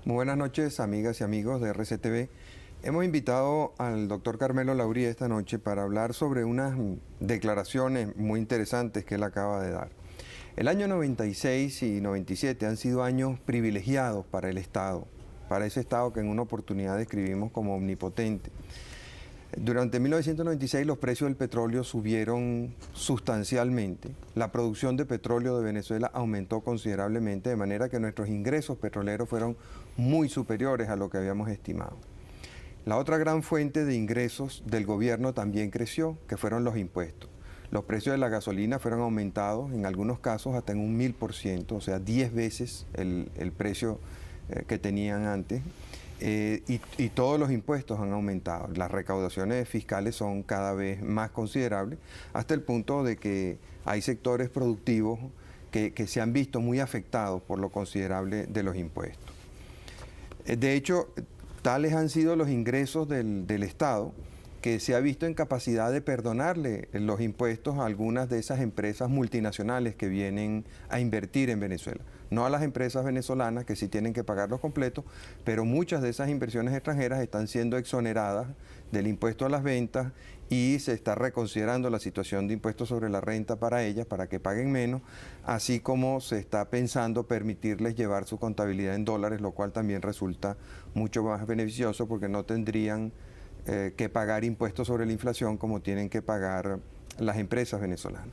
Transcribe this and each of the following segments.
Muy buenas noches, amigas y amigos de RCTV. Hemos invitado al doctor Carmelo Lauría esta noche para hablar sobre unas declaraciones muy interesantes que él acaba de dar. El año 96 y 97 han sido años privilegiados para el Estado, para ese Estado que en una oportunidad describimos como omnipotente. Durante 1996 los precios del petróleo subieron sustancialmente, la producción de petróleo de Venezuela aumentó considerablemente, de manera que nuestros ingresos petroleros fueron muy superiores a lo que habíamos estimado. La otra gran fuente de ingresos del gobierno también creció, que fueron los impuestos. Los precios de la gasolina fueron aumentados, en algunos casos hasta en un 1000%, o sea, 10 veces el precio que tenían antes. Y todos los impuestos han aumentado. Las recaudaciones fiscales son cada vez más considerables, hasta el punto de que hay sectores productivos que se han visto muy afectados por lo considerable de los impuestos. De hecho, tales han sido los ingresos del Estado, que se ha visto en capacidad de perdonarle los impuestos a algunas de esas empresas multinacionales que vienen a invertir en Venezuela. No a las empresas venezolanas, que sí tienen que pagarlos completos, pero muchas de esas inversiones extranjeras están siendo exoneradas del impuesto a las ventas y se está reconsiderando la situación de impuestos sobre la renta para ellas, para que paguen menos, así como se está pensando permitirles llevar su contabilidad en dólares, lo cual también resulta mucho más beneficioso porque no tendrían que pagar impuestos sobre la inflación como tienen que pagar las empresas venezolanas.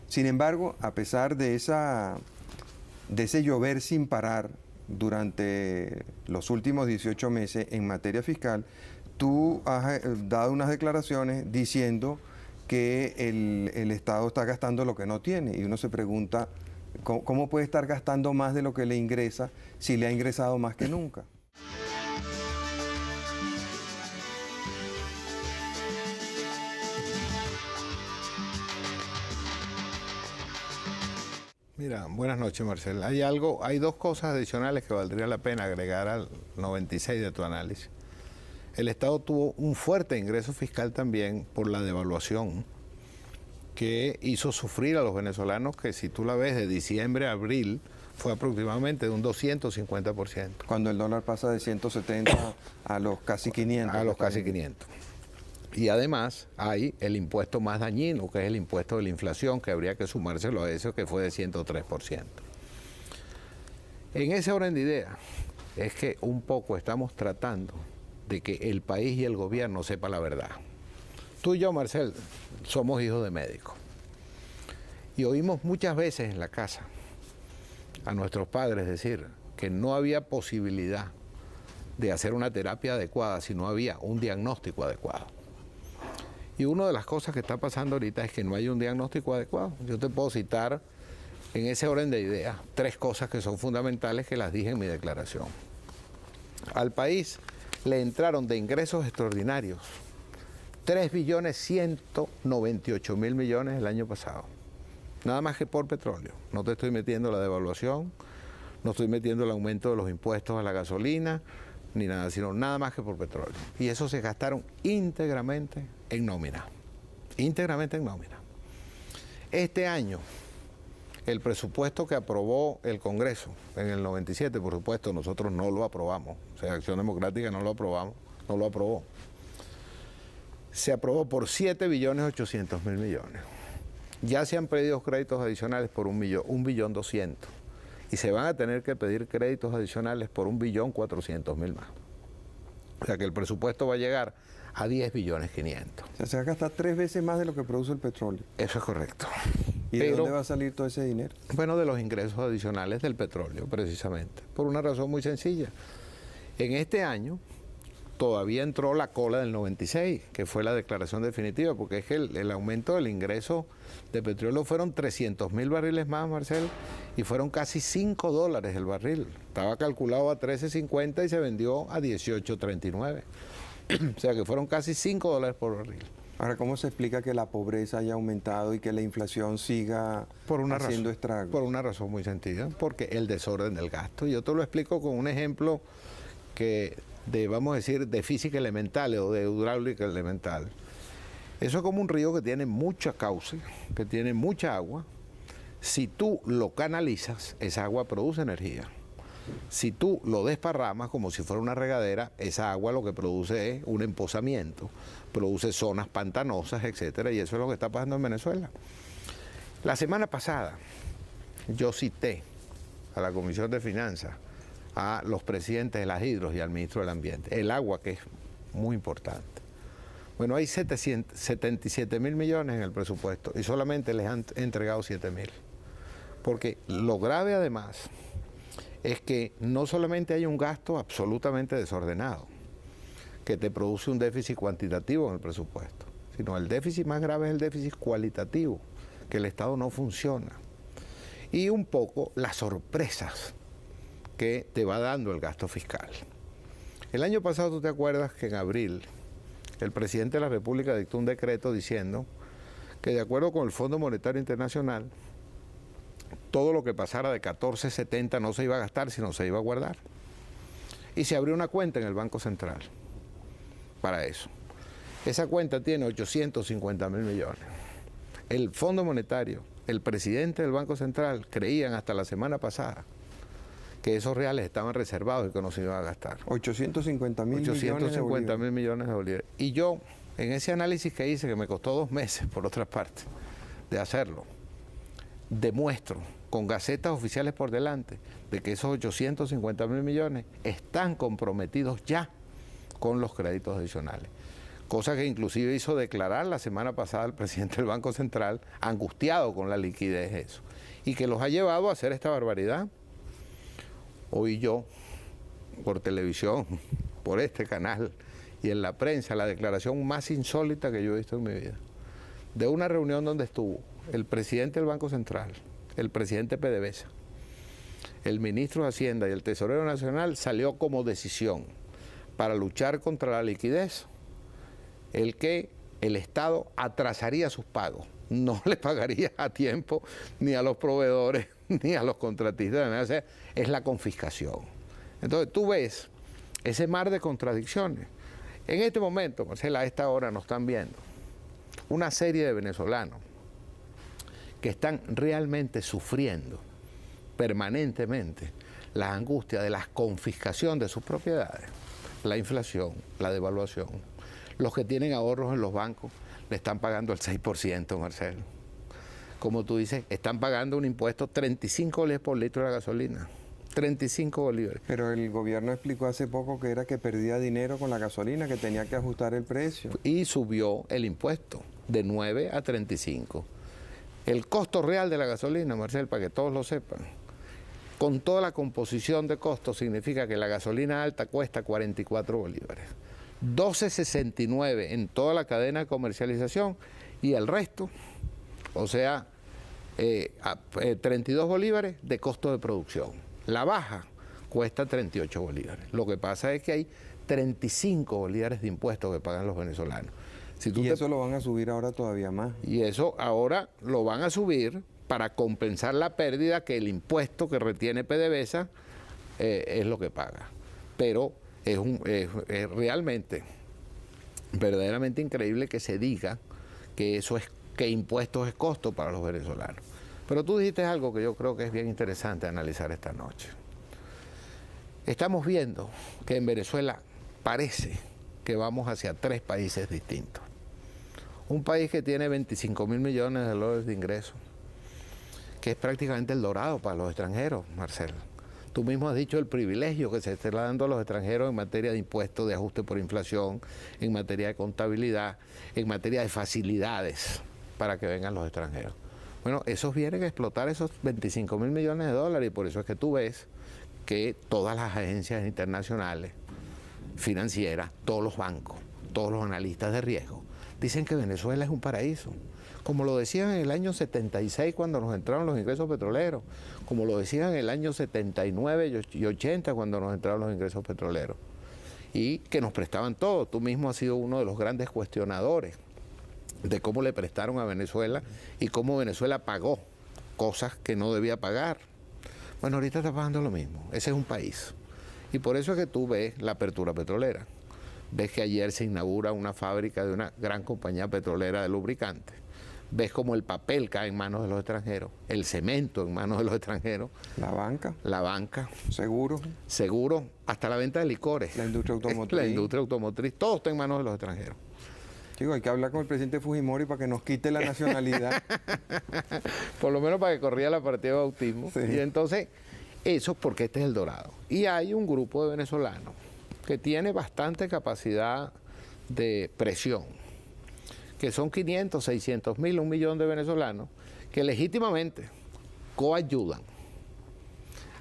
Sin embargo, a pesar de ese llover sin parar durante los últimos 18 meses en materia fiscal, tú has dado unas declaraciones diciendo que el Estado está gastando lo que no tiene, y uno se pregunta, ¿cómo puede estar gastando más de lo que le ingresa si le ha ingresado más que nunca? Mira, buenas noches, Marcel. Hay dos cosas adicionales que valdría la pena agregar al 96 de tu análisis. El Estado tuvo un fuerte ingreso fiscal también por la devaluación que hizo sufrir a los venezolanos, que si tú la ves de diciembre a abril fue aproximadamente de un 250%. Cuando el dólar pasa de 170 a los casi 500. A los casi 500. Y además hay el impuesto más dañino, que es el impuesto de la inflación, que habría que sumárselo a eso, que fue de 103%. En ese orden de idea es que un poco estamos tratando de que el país y el gobierno sepa la verdad. Tú y yo, Marcel, somos hijos de médicos. Y oímos muchas veces en la casa a nuestros padres decir que no había posibilidad de hacer una terapia adecuada si no había un diagnóstico adecuado. Y una de las cosas que está pasando ahorita es que no hay un diagnóstico adecuado. Yo te puedo citar en ese orden de ideas 3 cosas que son fundamentales, que las dije en mi declaración. Al país le entraron de ingresos extraordinarios 3.198.000 millones el año pasado. Nada más que por petróleo. No te estoy metiendo la devaluación, no estoy metiendo el aumento de los impuestos a la gasolina, ni nada, sino nada más que por petróleo. Y eso se gastaron íntegramente en nómina. Íntegramente en nómina. Este año, el presupuesto que aprobó el Congreso en el 97, por supuesto, nosotros no lo aprobamos. O sea, Acción Democrática no lo aprobó. Se aprobó por 7.800.000 millones. Ya se han pedido créditos adicionales por 1.200.000.000. Y se van a tener que pedir créditos adicionales por 1.400.000 más. O sea que el presupuesto va a llegar a 10.500.000.000. O sea, se va a gastar 3 veces más de lo que produce el petróleo. Eso es correcto. ¿Y de dónde va a salir todo ese dinero? Bueno, de los ingresos adicionales del petróleo, precisamente. Por una razón muy sencilla. En este año todavía entró la cola del 96, que fue la declaración definitiva, porque es que el aumento del ingreso de petróleo fueron 300.000 barriles más, Marcel, y fueron casi $5 el barril. Estaba calculado a 13.50 y se vendió a 18.39. O sea que fueron casi $5 por barril. Ahora, ¿cómo se explica que la pobreza haya aumentado y que la inflación siga haciendo estragos? Por una razón muy sencilla, porque el desorden del gasto. Yo te lo explico con un ejemplo vamos a decir, de física elemental o de hidráulica elemental. Eso es como un río que tiene mucha cauce, que tiene mucha agua, Si tú lo canalizas, esa agua produce energía. Si tú lo desparramas como si fuera una regadera, esa agua lo que produce es un empozamiento, produce zonas pantanosas, etcétera, y eso es lo que está pasando en Venezuela. La semana pasada yo cité a la Comisión de Finanzas, a los presidentes de las hidros y al ministro del Ambiente, el agua, que es muy importante. Bueno, hay 77 mil millones en el presupuesto y solamente les han entregado 7 mil. Porque lo grave además es que no solamente hay un gasto absolutamente desordenado, que te produce un déficit cuantitativo en el presupuesto, sino el déficit más grave es el déficit cualitativo, que el Estado no funciona. Y un poco las sorpresas que te va dando el gasto fiscal. El año pasado, ¿tú te acuerdas que en abril el presidente de la República dictó un decreto diciendo que de acuerdo con el Fondo Monetario Internacional, todo lo que pasara de 14.70 no se iba a gastar, sino se iba a guardar? Y se abrió una cuenta en el Banco Central para eso. Esa cuenta tiene 850 mil millones. El Fondo Monetario, el presidente del Banco Central, creían hasta la semana pasada que esos reales estaban reservados y que no se iban a gastar. 850 mil millones de bolívares. Y yo, en ese análisis que hice, que me costó 2 meses, por otra parte, de hacerlo, demuestro con gacetas oficiales por delante de que esos 850 mil millones están comprometidos ya con los créditos adicionales. Cosa que inclusive hizo declarar la semana pasada el presidente del Banco Central, angustiado con la liquidez de eso, y que los ha llevado a hacer esta barbaridad. Oí yo, por televisión, por este canal y en la prensa, la declaración más insólita que yo he visto en mi vida, de una reunión donde estuvo el presidente del Banco Central, el presidente PDVSA, el ministro de Hacienda y el tesorero nacional. Salió como decisión para luchar contra la liquidez el que el Estado atrasaría sus pagos, no le pagaría a tiempo ni a los proveedores ni a los contratistas, es la confiscación. Entonces tú ves ese mar de contradicciones. En este momento, Marcela, a esta hora nos están viendo una serie de venezolanos que están realmente sufriendo permanentemente la angustia de la confiscación de sus propiedades, la inflación, la devaluación. Los que tienen ahorros en los bancos le están pagando el 6%, Marcelo. Como tú dices, están pagando un impuesto 35 bolívares por litro de la gasolina. 35 bolívares. Pero el gobierno explicó hace poco que era que perdía dinero con la gasolina, que tenía que ajustar el precio. Y subió el impuesto de 9 a 35. El costo real de la gasolina, Marcelo, para que todos lo sepan, con toda la composición de costos, significa que la gasolina alta cuesta 44 bolívares. 12.69 en toda la cadena de comercialización y el resto, o sea, 32 bolívares de costo de producción. La baja cuesta 38 bolívares. Lo que pasa es que hay 35 bolívares de impuestos que pagan los venezolanos. Y eso lo van a subir ahora todavía más. Y eso ahora lo van a subir para compensar la pérdida que el impuesto que retiene PDVSA es lo que paga. Pero es realmente, verdaderamente increíble que se diga que eso es, que impuestos es costo para los venezolanos. Pero tú dijiste algo que yo creo que es bien interesante analizar esta noche. Estamos viendo que en Venezuela parece que vamos hacia 3 países distintos. Un país que tiene 25 mil millones de dólares de ingresos, que es prácticamente el dorado para los extranjeros, Marcelo. Tú mismo has dicho el privilegio que se está dando a los extranjeros en materia de impuestos, de ajuste por inflación, en materia de contabilidad, en materia de facilidades para que vengan los extranjeros. Bueno, esos vienen a explotar esos 25 mil millones de dólares y por eso es que tú ves que todas las agencias internacionales, financieras, todos los bancos, todos los analistas de riesgo, dicen que Venezuela es un paraíso. Como lo decían en el año 76 cuando nos entraron los ingresos petroleros, como lo decían en el año 79 y 80 cuando nos entraron los ingresos petroleros, y que nos prestaban todo. Tú mismo has sido uno de los grandes cuestionadores de cómo le prestaron a Venezuela y cómo Venezuela pagó cosas que no debía pagar. Bueno, ahorita está pagando lo mismo. Ese es un país. Y por eso es que tú ves la apertura petrolera. Ves que ayer se inaugura una fábrica de una gran compañía petrolera de lubricantes. ves como el papel cae en manos de los extranjeros, el cemento en manos de los extranjeros. La banca. Seguro, hasta la venta de licores. La industria automotriz. La industria automotriz, todo está en manos de los extranjeros. Chico, hay que hablar con el presidente Fujimori para que nos quite la nacionalidad. Por lo menos para que corría la partida de bautismo. Sí. Y entonces, eso porque este es el Dorado. Y hay un grupo de venezolanos que tiene bastante capacidad de presión, que son 500, 600 mil, 1 millón de venezolanos, que legítimamente coayudan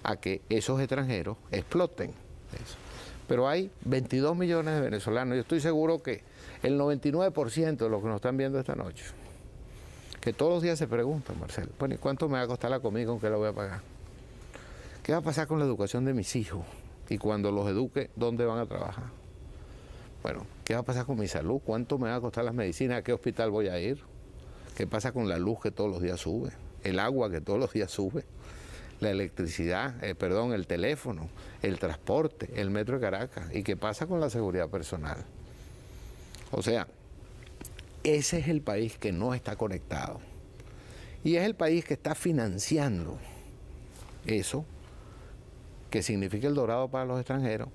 a que esos extranjeros exploten eso. Pero hay 22 millones de venezolanos. Yo estoy seguro que el 99% de los que nos están viendo esta noche, que todos los días se preguntan, Marcelo, bueno, ¿y cuánto me va a costar la comida? ¿Con qué la voy a pagar? ¿Qué va a pasar con la educación de mis hijos? Y cuando los eduque, ¿dónde van a trabajar? Bueno, ¿qué va a pasar con mi salud? ¿Cuánto me va a costar las medicinas? ¿A qué hospital voy a ir? ¿Qué pasa con la luz que todos los días sube? ¿El agua que todos los días sube? La electricidad, el teléfono, el transporte, el metro de Caracas. ¿Y qué pasa con la seguridad personal? O sea, ese es el país que no está conectado. Y es el país que está financiando eso, que significa el Dorado para los extranjeros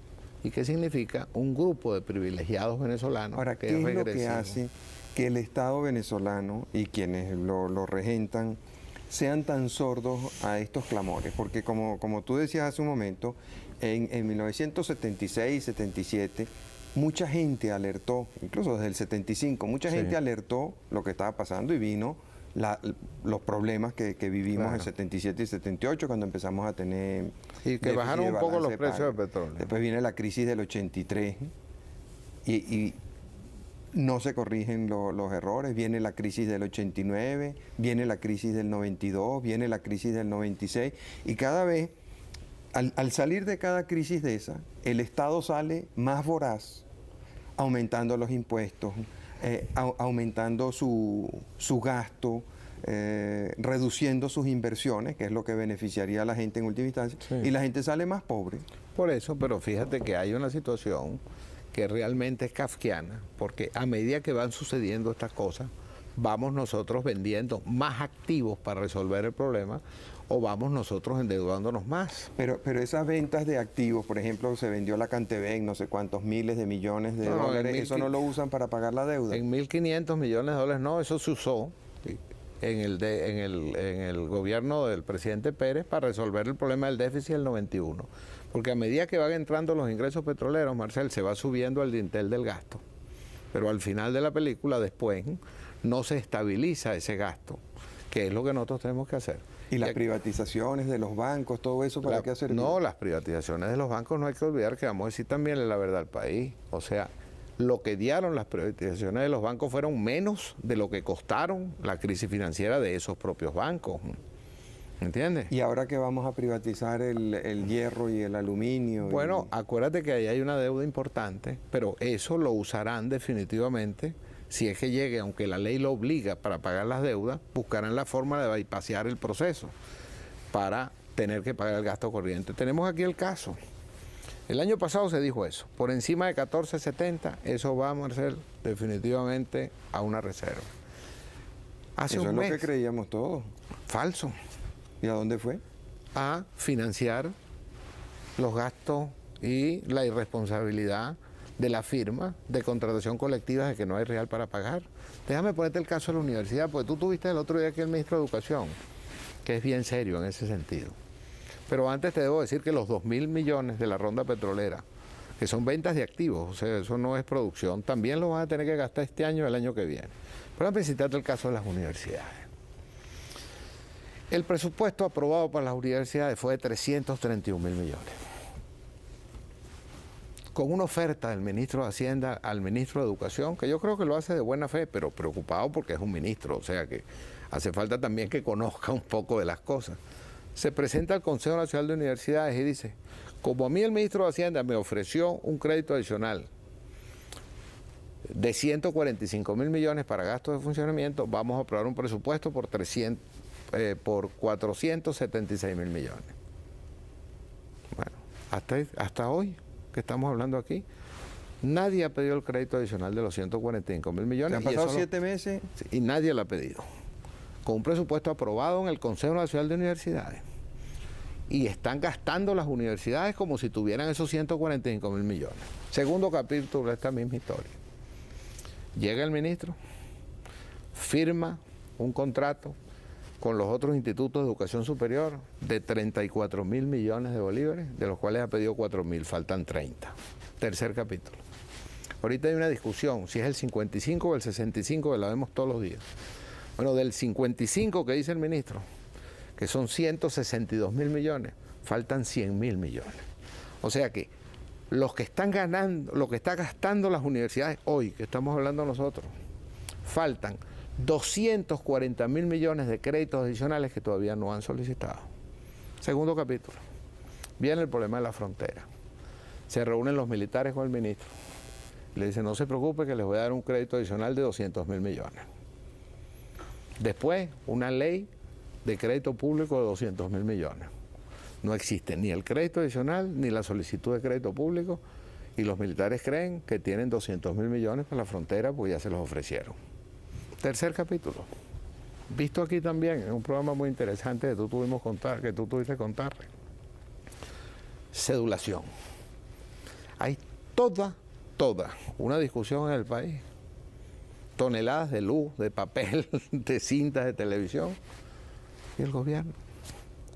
y que significa un grupo de privilegiados venezolanos. Ahora, ¿qué es lo que hace que el Estado venezolano y quienes lo regentan sean tan sordos a estos clamores? Porque como tú decías hace un momento, en 1976, 77, mucha gente alertó, incluso desde el 75, mucha gente alertó lo que estaba pasando y vino los problemas que vivimos en 77 y 78 cuando empezamos a tener... Y que bajaron un poco los precios del petróleo. Después viene la crisis del 83 y no se corrigen los errores. Viene la crisis del 89, viene la crisis del 92, viene la crisis del 96 y cada vez, al salir de cada crisis de esa, el Estado sale más voraz, aumentando los impuestos, aumentando su gasto, reduciendo sus inversiones, que es lo que beneficiaría a la gente en última instancia, y la gente sale más pobre. Por eso, pero fíjate que hay una situación que realmente es kafkiana, porque a medida que van sucediendo estas cosas, vamos nosotros vendiendo más activos para resolver el problema o vamos nosotros endeudándonos más. Pero esas ventas de activos, por ejemplo, se vendió la Cantebén, no sé cuántos miles de millones de dólares, ¿eso no lo usan para pagar la deuda? En 1.500 millones de dólares no, eso se usó en el gobierno del presidente Pérez para resolver el problema del déficit del 91. Porque a medida que van entrando los ingresos petroleros, Marcel, se va subiendo el dintel del gasto. Pero al final de la película, después, no se estabiliza ese gasto, que es lo que nosotros tenemos que hacer. ¿Y las privatizaciones de los bancos, todo eso, para qué hacer? No, las privatizaciones de los bancos no hay que olvidar que vamos a decir también la verdad al país. O sea, lo que dieron las privatizaciones de los bancos fueron menos de lo que costaron la crisis financiera de esos propios bancos. ¿Entiendes? ¿Y ahora que vamos a privatizar el hierro y el aluminio? Bueno, acuérdate que ahí hay una deuda importante, pero eso lo usarán definitivamente. Si es que llegue, aunque la ley lo obliga para pagar las deudas, buscarán la forma de bypassear el proceso para tener que pagar el gasto corriente. Tenemos aquí el caso. El año pasado se dijo eso. Por encima de 14.70, eso va, Marcel, definitivamente a una reserva. Eso es lo que creíamos todos. Falso. ¿Y a dónde fue? A financiar los gastos y la irresponsabilidad de la firma de contratación colectiva de que no hay real para pagar. Déjame ponerte el caso de la universidad, porque tú tuviste el otro día aquí el ministro de Educación, que es bien serio en ese sentido. Pero antes te debo decir que los 2.000 millones de la ronda petrolera, que son ventas de activos, o sea, eso no es producción, también lo van a tener que gastar este año y el año que viene. Pero déjame citarte el caso de las universidades. El presupuesto aprobado para las universidades fue de 331.000 millones. Con una oferta del ministro de Hacienda al ministro de Educación, que yo creo que lo hace de buena fe, pero preocupado porque es un ministro, o sea que hace falta también que conozca un poco de las cosas. Se presenta al Consejo Nacional de Universidades y dice, como a mí el ministro de Hacienda me ofreció un crédito adicional de 145.000 millones para gastos de funcionamiento, vamos a aprobar un presupuesto por 476.000 millones. Bueno, hasta hoy que estamos hablando aquí, nadie ha pedido el crédito adicional de los 145.000 millones. ¿Se han pasado 7 meses? Sí, y nadie lo ha pedido. con un presupuesto aprobado en el Consejo Nacional de Universidades. Y están gastando las universidades como si tuvieran esos 145.000 millones. Segundo capítulo de esta misma historia. Llega el ministro, firma un contrato con los otros institutos de educación superior de 34.000 millones de bolívares, de los cuales ha pedido 4.000, faltan 30. Tercer capítulo. Ahorita hay una discusión, si es el 55 o el 65, que la vemos todos los días. Bueno, del 55 que dice el ministro, que son 162.000 millones, faltan 100.000 millones. O sea que los que están ganando, lo que está gastando las universidades hoy, que estamos hablando nosotros, faltan 240.000 millones de créditos adicionales que todavía no han solicitado. Segundo capítulo. Viene el problema de la frontera. Se reúnen los militares con el ministro. Le dicen, no se preocupe que les voy a dar un crédito adicional de 200.000 millones. Después, una ley de crédito público de 200.000 millones. No existe ni el crédito adicional ni la solicitud de crédito público y los militares creen que tienen 200.000 millones para la frontera porque ya se los ofrecieron. Tercer capítulo. Visto aquí también, en un programa muy interesante que tú tuviste contar. Cedulación. Hay toda una discusión en el país. Toneladas de luz, de papel, de cintas de televisión. Y el gobierno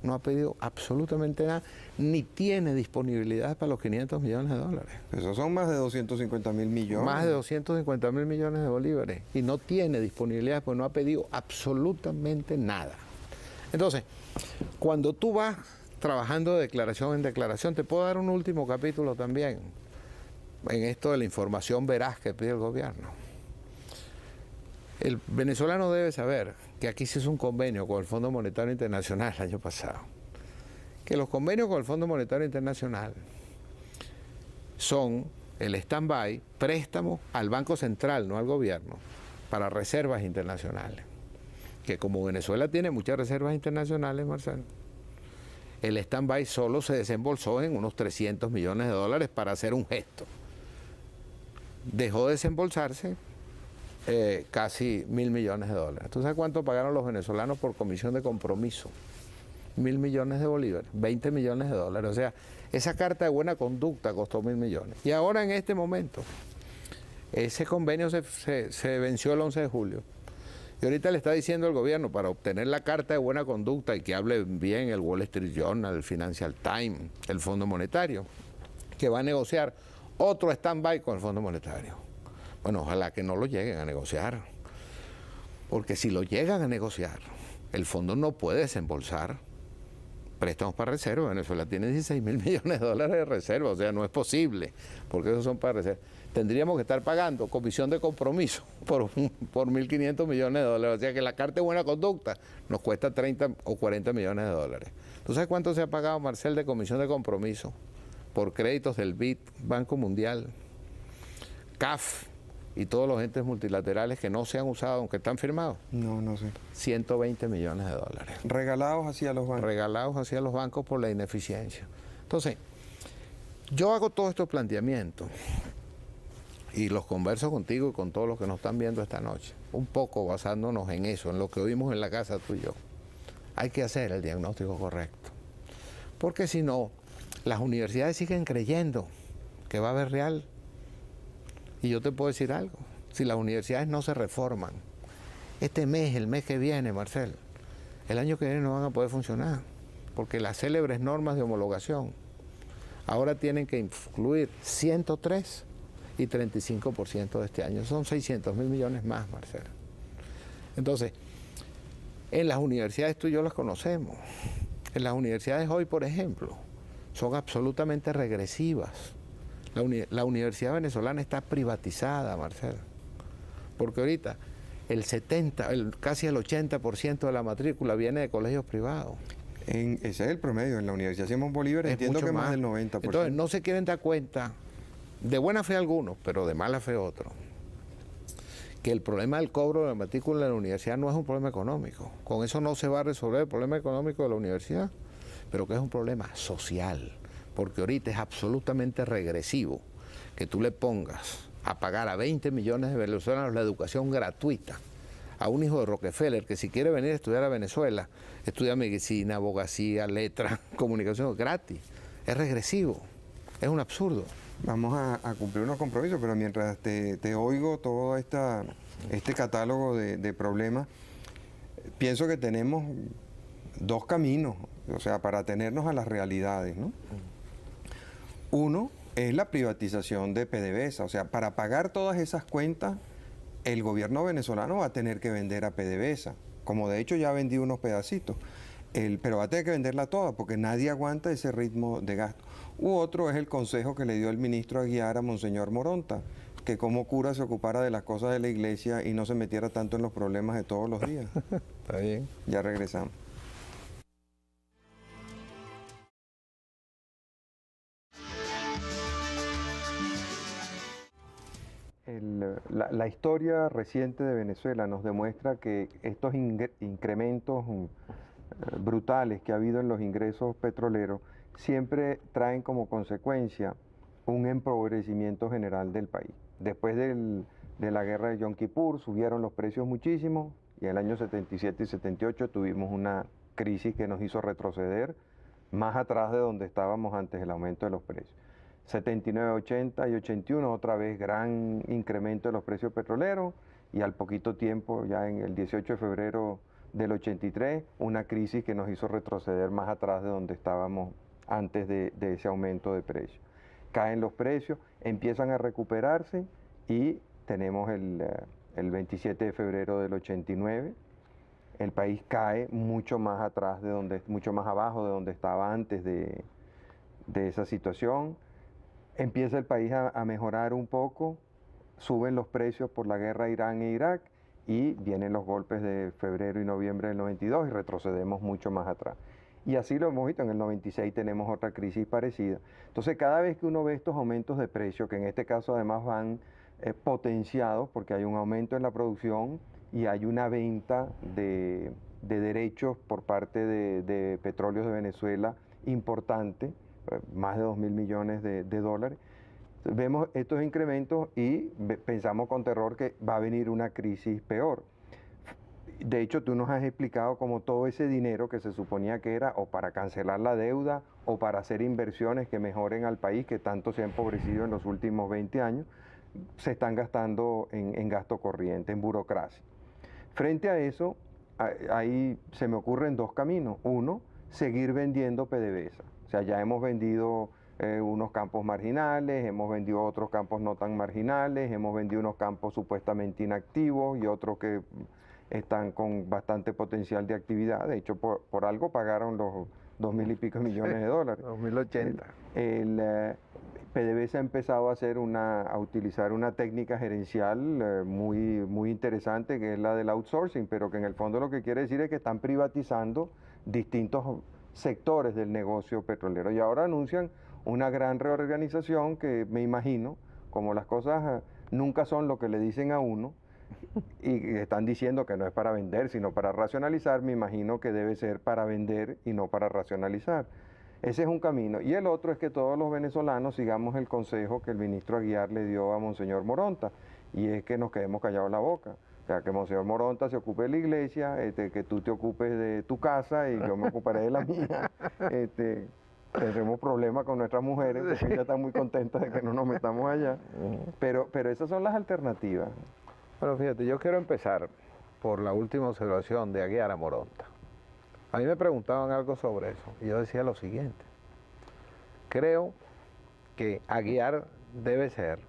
no ha pedido absolutamente nada, ni tiene disponibilidad para los 500 millones de dólares. Esos son más de 250.000 millones. Más de 250.000 millones de bolívares. Y no tiene disponibilidad porque no ha pedido absolutamente nada. Entonces, cuando tú vas trabajando de declaración en declaración, te puedo dar un último capítulo también en esto de la información veraz que pide el gobierno. El venezolano debe saber que aquí se hizo un convenio con el Fondo Monetario Internacional el año pasado. Que los convenios con el Fondo Monetario Internacional son el stand-by, préstamo al Banco Central, no al gobierno, para reservas internacionales. Que como Venezuela tiene muchas reservas internacionales, Marcelo, el stand-by solo se desembolsó en unos 300 millones de dólares para hacer un gesto. Dejó de desembolsarse casi 1.000 millones de dólares. ¿Tú sabes cuánto pagaron los venezolanos por comisión de compromiso? 1.000 millones de bolívares, 20 millones de dólares. O sea, esa carta de buena conducta costó 1.000 millones. Y ahora en este momento, ese convenio se venció el 11 de julio. Y ahorita le está diciendo el gobierno, para obtener la carta de buena conducta y que hable bien el Wall Street Journal, el Financial Times, el Fondo Monetario, que va a negociar otro stand-by con el Fondo Monetario. Bueno, ojalá que no lo lleguen a negociar, porque si lo llegan a negociar, el fondo no puede desembolsar préstamos para reserva. Venezuela tiene 16.000 millones de dólares de reserva, o sea, no es posible, porque esos son para reserva. Tendríamos que estar pagando comisión de compromiso por 1.500 millones de dólares, o sea que la carta de buena conducta nos cuesta 30 o 40 millones de dólares. ¿Tú sabes cuánto se ha pagado, Marcel, de comisión de compromiso por créditos del BID, Banco Mundial, CAF, y todos los entes multilaterales que no se han usado, aunque están firmados? No sé. 120 millones de dólares. Regalados hacia los bancos. Regalados hacia los bancos por la ineficiencia. Entonces, yo hago todos estos planteamientos y los converso contigo y con todos los que nos están viendo esta noche, un poco basándonos en eso, en lo que oímos en la casa tú y yo. Hay que hacer el diagnóstico correcto. Porque si no, las universidades siguen creyendo que va a haber real. Y yo te puedo decir algo, si las universidades no se reforman, este mes, el mes que viene, Marcel, el año que viene no van a poder funcionar, porque las célebres normas de homologación ahora tienen que incluir 103 y 35% de este año. Son 600.000 millones más, Marcel. Entonces, en las universidades tú y yo las conocemos. En las universidades hoy, por ejemplo, son absolutamente regresivas. La universidad venezolana está privatizada, Marcelo, porque ahorita casi el 80% de la matrícula viene de colegios privados. Ese es el promedio. En la Universidad Simón Bolívar entiendo que más del 90%. Entonces no se quieren dar cuenta, de buena fe algunos, pero de mala fe otros, que el problema del cobro de la matrícula de la universidad no es un problema económico. Con eso no se va a resolver el problema económico de la universidad, pero que es un problema social. Porque ahorita es absolutamente regresivo que tú le pongas a pagar a 20 millones de venezolanos la educación gratuita, a un hijo de Rockefeller que si quiere venir a estudiar a Venezuela, estudia medicina, abogacía, letras, comunicación, gratis. Es regresivo, es un absurdo. Vamos a cumplir unos compromisos, pero mientras te oigo todo este catálogo de problemas, pienso que tenemos dos caminos, o sea, para atenernos a las realidades, ¿no? Uno es la privatización de PDVSA, o sea, para pagar todas esas cuentas, el gobierno venezolano va a tener que vender a PDVSA, como de hecho ya ha vendido unos pedacitos, pero va a tener que venderla toda porque nadie aguanta ese ritmo de gasto. U otro es el consejo que le dio el ministro Aguiar a Monseñor Moronta, que como cura se ocupara de las cosas de la iglesia y no se metiera tanto en los problemas de todos los días. Está bien. Ya regresamos. La historia reciente de Venezuela nos demuestra que estos incrementos brutales que ha habido en los ingresos petroleros siempre traen como consecuencia un empobrecimiento general del país. Después de la guerra de Yom Kippur subieron los precios muchísimo y en el año 77 y 78 tuvimos una crisis que nos hizo retroceder más atrás de donde estábamos antes del aumento de los precios. 79, 80 y 81, otra vez gran incremento de los precios petroleros y al poquito tiempo, ya en el 18 de febrero del 83, una crisis que nos hizo retroceder más atrás de donde estábamos antes de ese aumento de precios. Caen los precios, empiezan a recuperarse y tenemos el 27 de febrero del 89, el país cae mucho más atrás mucho más abajo de donde estaba antes de esa situación. Empieza el país a mejorar un poco, suben los precios por la guerra Irán e Irak y vienen los golpes de febrero y noviembre del 92 y retrocedemos mucho más atrás. Y así lo hemos visto, en el 96 tenemos otra crisis parecida. Entonces cada vez que uno ve estos aumentos de precio, que en este caso además van potenciados porque hay un aumento en la producción y hay una venta de derechos por parte de Petróleos de Venezuela importante, más de 2.000 millones de dólares. Vemos estos incrementos y pensamos con terror que va a venir una crisis peor. De hecho, tú nos has explicado cómo todo ese dinero que se suponía que era o para cancelar la deuda o para hacer inversiones que mejoren al país, que tanto se ha empobrecido en los últimos 20 años, se están gastando en gasto corriente, en burocracia. Frente a eso, ahí se me ocurren dos caminos. Uno, seguir vendiendo PDVSA. O sea, ya hemos vendido unos campos marginales, hemos vendido otros campos no tan marginales, hemos vendido unos campos supuestamente inactivos y otros que están con bastante potencial de actividad. De hecho, por algo pagaron los 2.000 y pico millones de dólares. 2080. PDVSA ha empezado a utilizar una técnica gerencial muy interesante, que es la del outsourcing, pero que en el fondo lo que quiere decir es que están privatizando distintos sectores del negocio petrolero. Y ahora anuncian una gran reorganización que me imagino, como las cosas nunca son lo que le dicen a uno, y están diciendo que no es para vender, sino para racionalizar, me imagino que debe ser para vender y no para racionalizar. Ese es un camino. Y el otro es que todos los venezolanos sigamos el consejo que el ministro Aguiar le dio a Monseñor Moronta, y es que nos quedemos callados la boca. O sea, que Monseñor Moronta se ocupe de la iglesia, que tú te ocupes de tu casa y yo me ocuparé de la mía. Tendremos problemas con nuestras mujeres, porque ellas están muy contentas de que no nos metamos allá. Pero esas son las alternativas. Bueno, fíjate, yo quiero empezar por la última observación de Aguiar a Moronta. A mí me preguntaban algo sobre eso y yo decía lo siguiente. Creo que Aguiar debe ser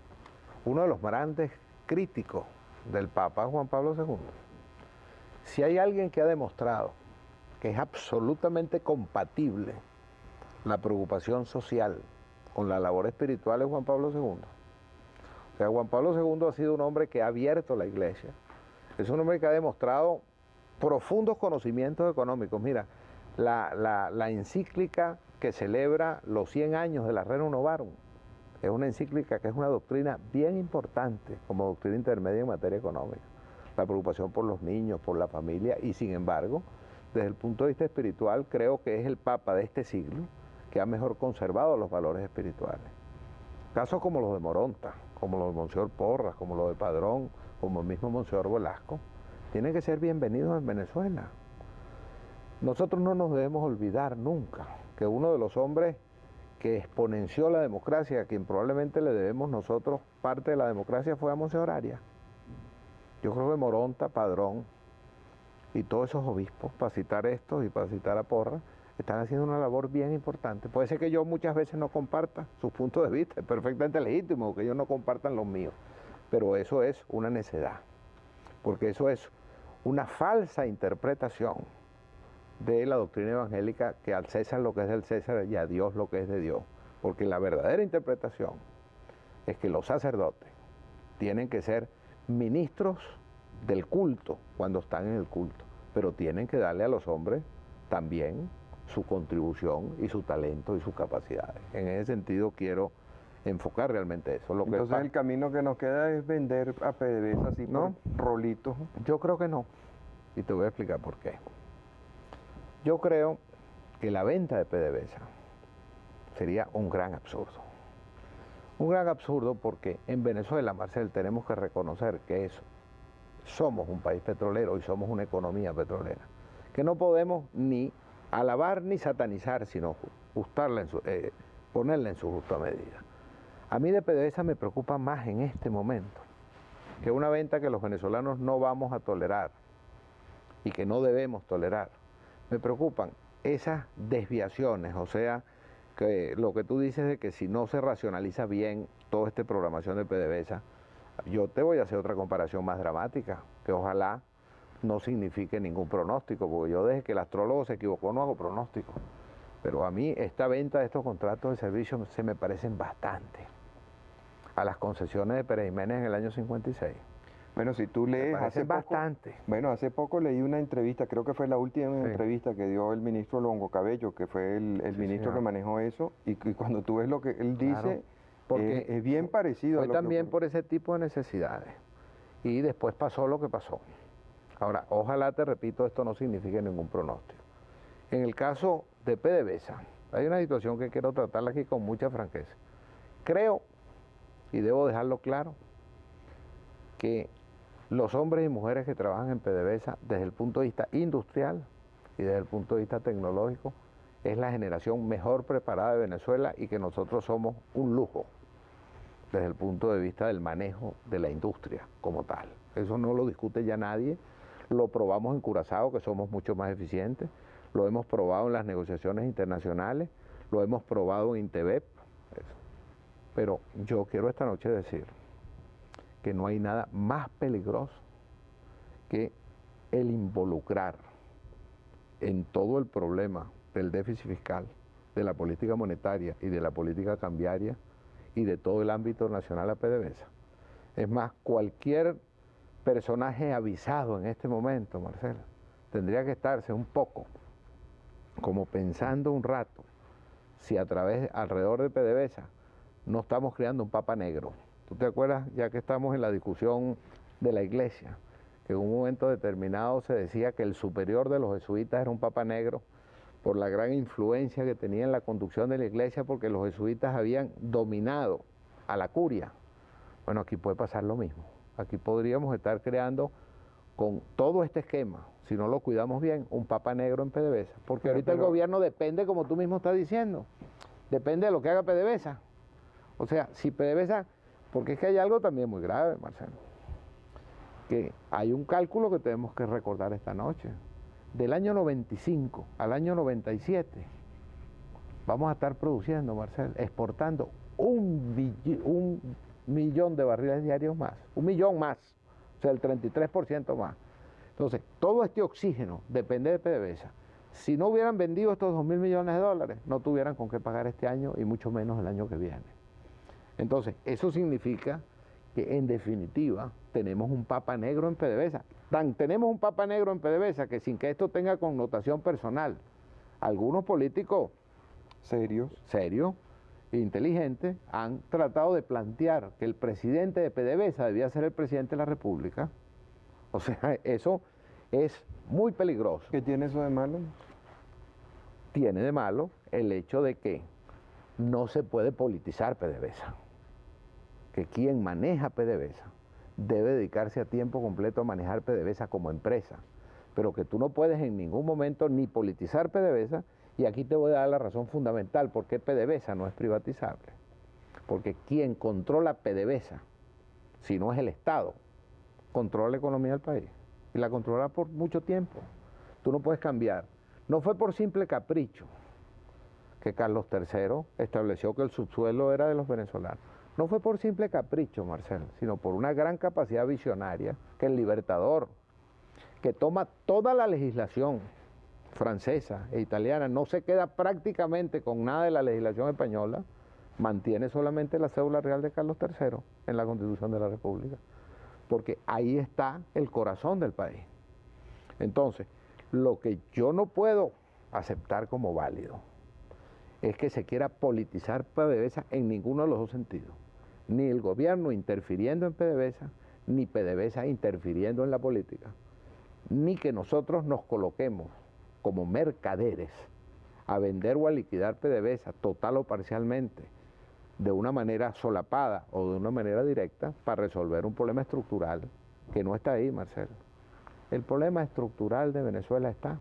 uno de los grandes críticos del Papa Juan Pablo II. Si hay alguien que ha demostrado que es absolutamente compatible la preocupación social con la labor espiritual es Juan Pablo II. O sea, Juan Pablo II ha sido un hombre que ha abierto la iglesia. Es un hombre que ha demostrado profundos conocimientos económicos. Mira, la encíclica que celebra los 100 años de la Rerum Novarum es una encíclica que es una doctrina bien importante como doctrina intermedia en materia económica. La preocupación por los niños, por la familia, y sin embargo, desde el punto de vista espiritual, creo que es el Papa de este siglo que ha mejor conservado los valores espirituales. Casos como los de Moronta, como los de Monseñor Porras, como los de Padrón, como el mismo Monseñor Velasco, tienen que ser bienvenidos en Venezuela. Nosotros no nos debemos olvidar nunca que uno de los hombres que exponenció la democracia, a quien probablemente le debemos nosotros parte de la democracia, fue a Monseñor Arias. Yo creo que Moronta, Padrón y todos esos obispos, para citar estos y para citar a Porras, están haciendo una labor bien importante. Puede ser que yo muchas veces no comparta sus puntos de vista, es perfectamente legítimo que ellos no compartan los míos, pero eso es una necedad, porque eso es una falsa interpretación de la doctrina evangélica, que al César lo que es del César y a Dios lo que es de Dios, porque la verdadera interpretación es que los sacerdotes tienen que ser ministros del culto cuando están en el culto, pero tienen que darle a los hombres también su contribución y su talento y sus capacidades. En ese sentido quiero enfocar realmente eso. Entonces el camino que nos queda es vender a PDVSA así, ¿no?, por rolitos. Yo creo que no, y te voy a explicar por qué. Yo creo que la venta de PDVSA sería un gran absurdo. Un gran absurdo porque en Venezuela, Marcel, tenemos que reconocer que somos un país petrolero y somos una economía petrolera, que no podemos ni alabar ni satanizar, sino ponerla en su justa medida. A mí de PDVSA me preocupa más en este momento que una venta que los venezolanos no vamos a tolerar y que no debemos tolerar. Me preocupan esas desviaciones, o sea, que lo que tú dices de que si no se racionaliza bien toda esta programación de PDVSA, yo te voy a hacer otra comparación más dramática, que ojalá no signifique ningún pronóstico, porque yo desde que el astrólogo se equivocó no hago pronóstico, pero a mí esta venta de estos contratos de servicio se me parecen bastante a las concesiones de Pérez Jiménez en el año 56. Bueno, si tú lees, hace poco leí una entrevista, creo que fue la última entrevista que dio el ministro Longo Cabello, que fue el ministro que manejó eso, y cuando tú ves lo que él dice, porque es bien parecido a lo también por ese tipo de necesidades. Y después pasó lo que pasó. Ahora, ojalá, te repito, esto no signifique ningún pronóstico. En el caso de PDVSA, hay una situación que quiero tratarla aquí con mucha franqueza. Creo, y debo dejarlo claro, que los hombres y mujeres que trabajan en PDVSA desde el punto de vista industrial y desde el punto de vista tecnológico es la generación mejor preparada de Venezuela y que nosotros somos un lujo desde el punto de vista del manejo de la industria como tal. Eso no lo discute ya nadie, lo probamos en Curazao, que somos mucho más eficientes, lo hemos probado en las negociaciones internacionales, lo hemos probado en INTEBEP, pero yo quiero esta noche decir que no hay nada más peligroso que el involucrar en todo el problema del déficit fiscal, de la política monetaria y de la política cambiaria y de todo el ámbito nacional a PDVSA. Es más, cualquier personaje avisado en este momento, Marcela, tendría que estarse un poco como pensando un rato si alrededor de PDVSA no estamos creando un papa negro. ¿Tú te acuerdas, ya que estamos en la discusión de la iglesia, que en un momento determinado se decía que el superior de los jesuitas era un papa negro por la gran influencia que tenía en la conducción de la iglesia, porque los jesuitas habían dominado a la curia? Bueno, aquí puede pasar lo mismo. Aquí podríamos estar creando con todo este esquema, si no lo cuidamos bien, un papa negro en PDVSA, porque ahorita el gobierno depende, como tú mismo estás diciendo, depende de lo que haga PDVSA. O sea, si PDVSA... Porque es que hay algo también muy grave, Marcelo, que hay un cálculo que tenemos que recordar esta noche. Del año 95 al año 97 vamos a estar produciendo, Marcelo, exportando un millón de barriles diarios más, 1 millón más, o sea, el 33% más. Entonces, todo este oxígeno depende de PDVSA. Si no hubieran vendido estos 2.000 millones de dólares, no tuvieran con qué pagar este año y mucho menos el año que viene. Entonces, eso significa que en definitiva tenemos un papa negro en PDVSA. Tenemos un papa negro en PDVSA que, sin que esto tenga connotación personal, algunos políticos serios e inteligentes han tratado de plantear que el presidente de PDVSA debía ser el presidente de la República. O sea, eso es muy peligroso. ¿Qué tiene eso de malo? Tiene de malo el hecho de que no se puede politizar PDVSA, que quien maneja PDVSA debe dedicarse a tiempo completo a manejar PDVSA como empresa, pero que tú no puedes en ningún momento ni politizar PDVSA, y aquí te voy a dar la razón fundamental por qué PDVSA no es privatizable. Porque quien controla PDVSA, si no es el Estado, controla la economía del país, y la controla por mucho tiempo. Tú no puedes cambiar. No fue por simple capricho que Carlos III estableció que el subsuelo era de los venezolanos. No fue por simple capricho, Marcelo, sino por una gran capacidad visionaria que el Libertador, que toma toda la legislación francesa e italiana, no se queda prácticamente con nada de la legislación española, mantiene solamente la cédula real de Carlos III en la Constitución de la República, porque ahí está el corazón del país. Entonces, lo que yo no puedo aceptar como válido es que se quiera politizar PDVSA en ninguno de los dos sentidos. Ni el gobierno interfiriendo en PDVSA, ni PDVSA interfiriendo en la política. Ni que nosotros nos coloquemos como mercaderes a vender o a liquidar PDVSA total o parcialmente, de una manera solapada o de una manera directa, para resolver un problema estructural que no está ahí, Marcelo. El problema estructural de Venezuela está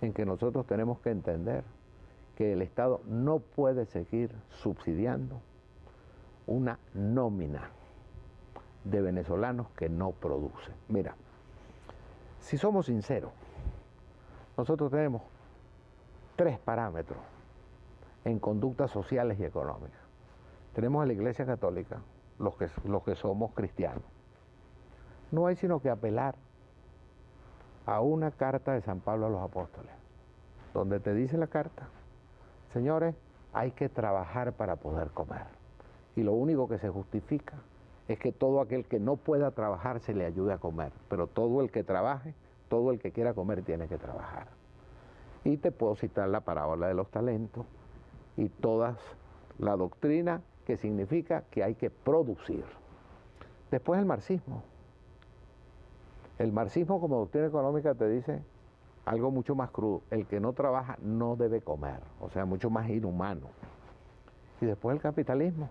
en que nosotros tenemos que entender que el Estado no puede seguir subsidiando una nómina de venezolanos que no produce. Mira, si somos sinceros, nosotros tenemos 3 parámetros en conductas sociales y económicas. Tenemos a la Iglesia Católica, los que somos cristianos. No hay sino que apelar a una carta de San Pablo a los apóstoles, donde te dice la carta: señores, hay que trabajar para poder comer. Y lo único que se justifica es que todo aquel que no pueda trabajar se le ayude a comer, pero todo el que trabaje, todo el que quiera comer tiene que trabajar. Y te puedo citar la parábola de los talentos y toda la doctrina que significa que hay que producir. Después el marxismo. El marxismo como doctrina económica te dice algo mucho más crudo: el que no trabaja no debe comer, o sea, mucho más inhumano. Y después el capitalismo,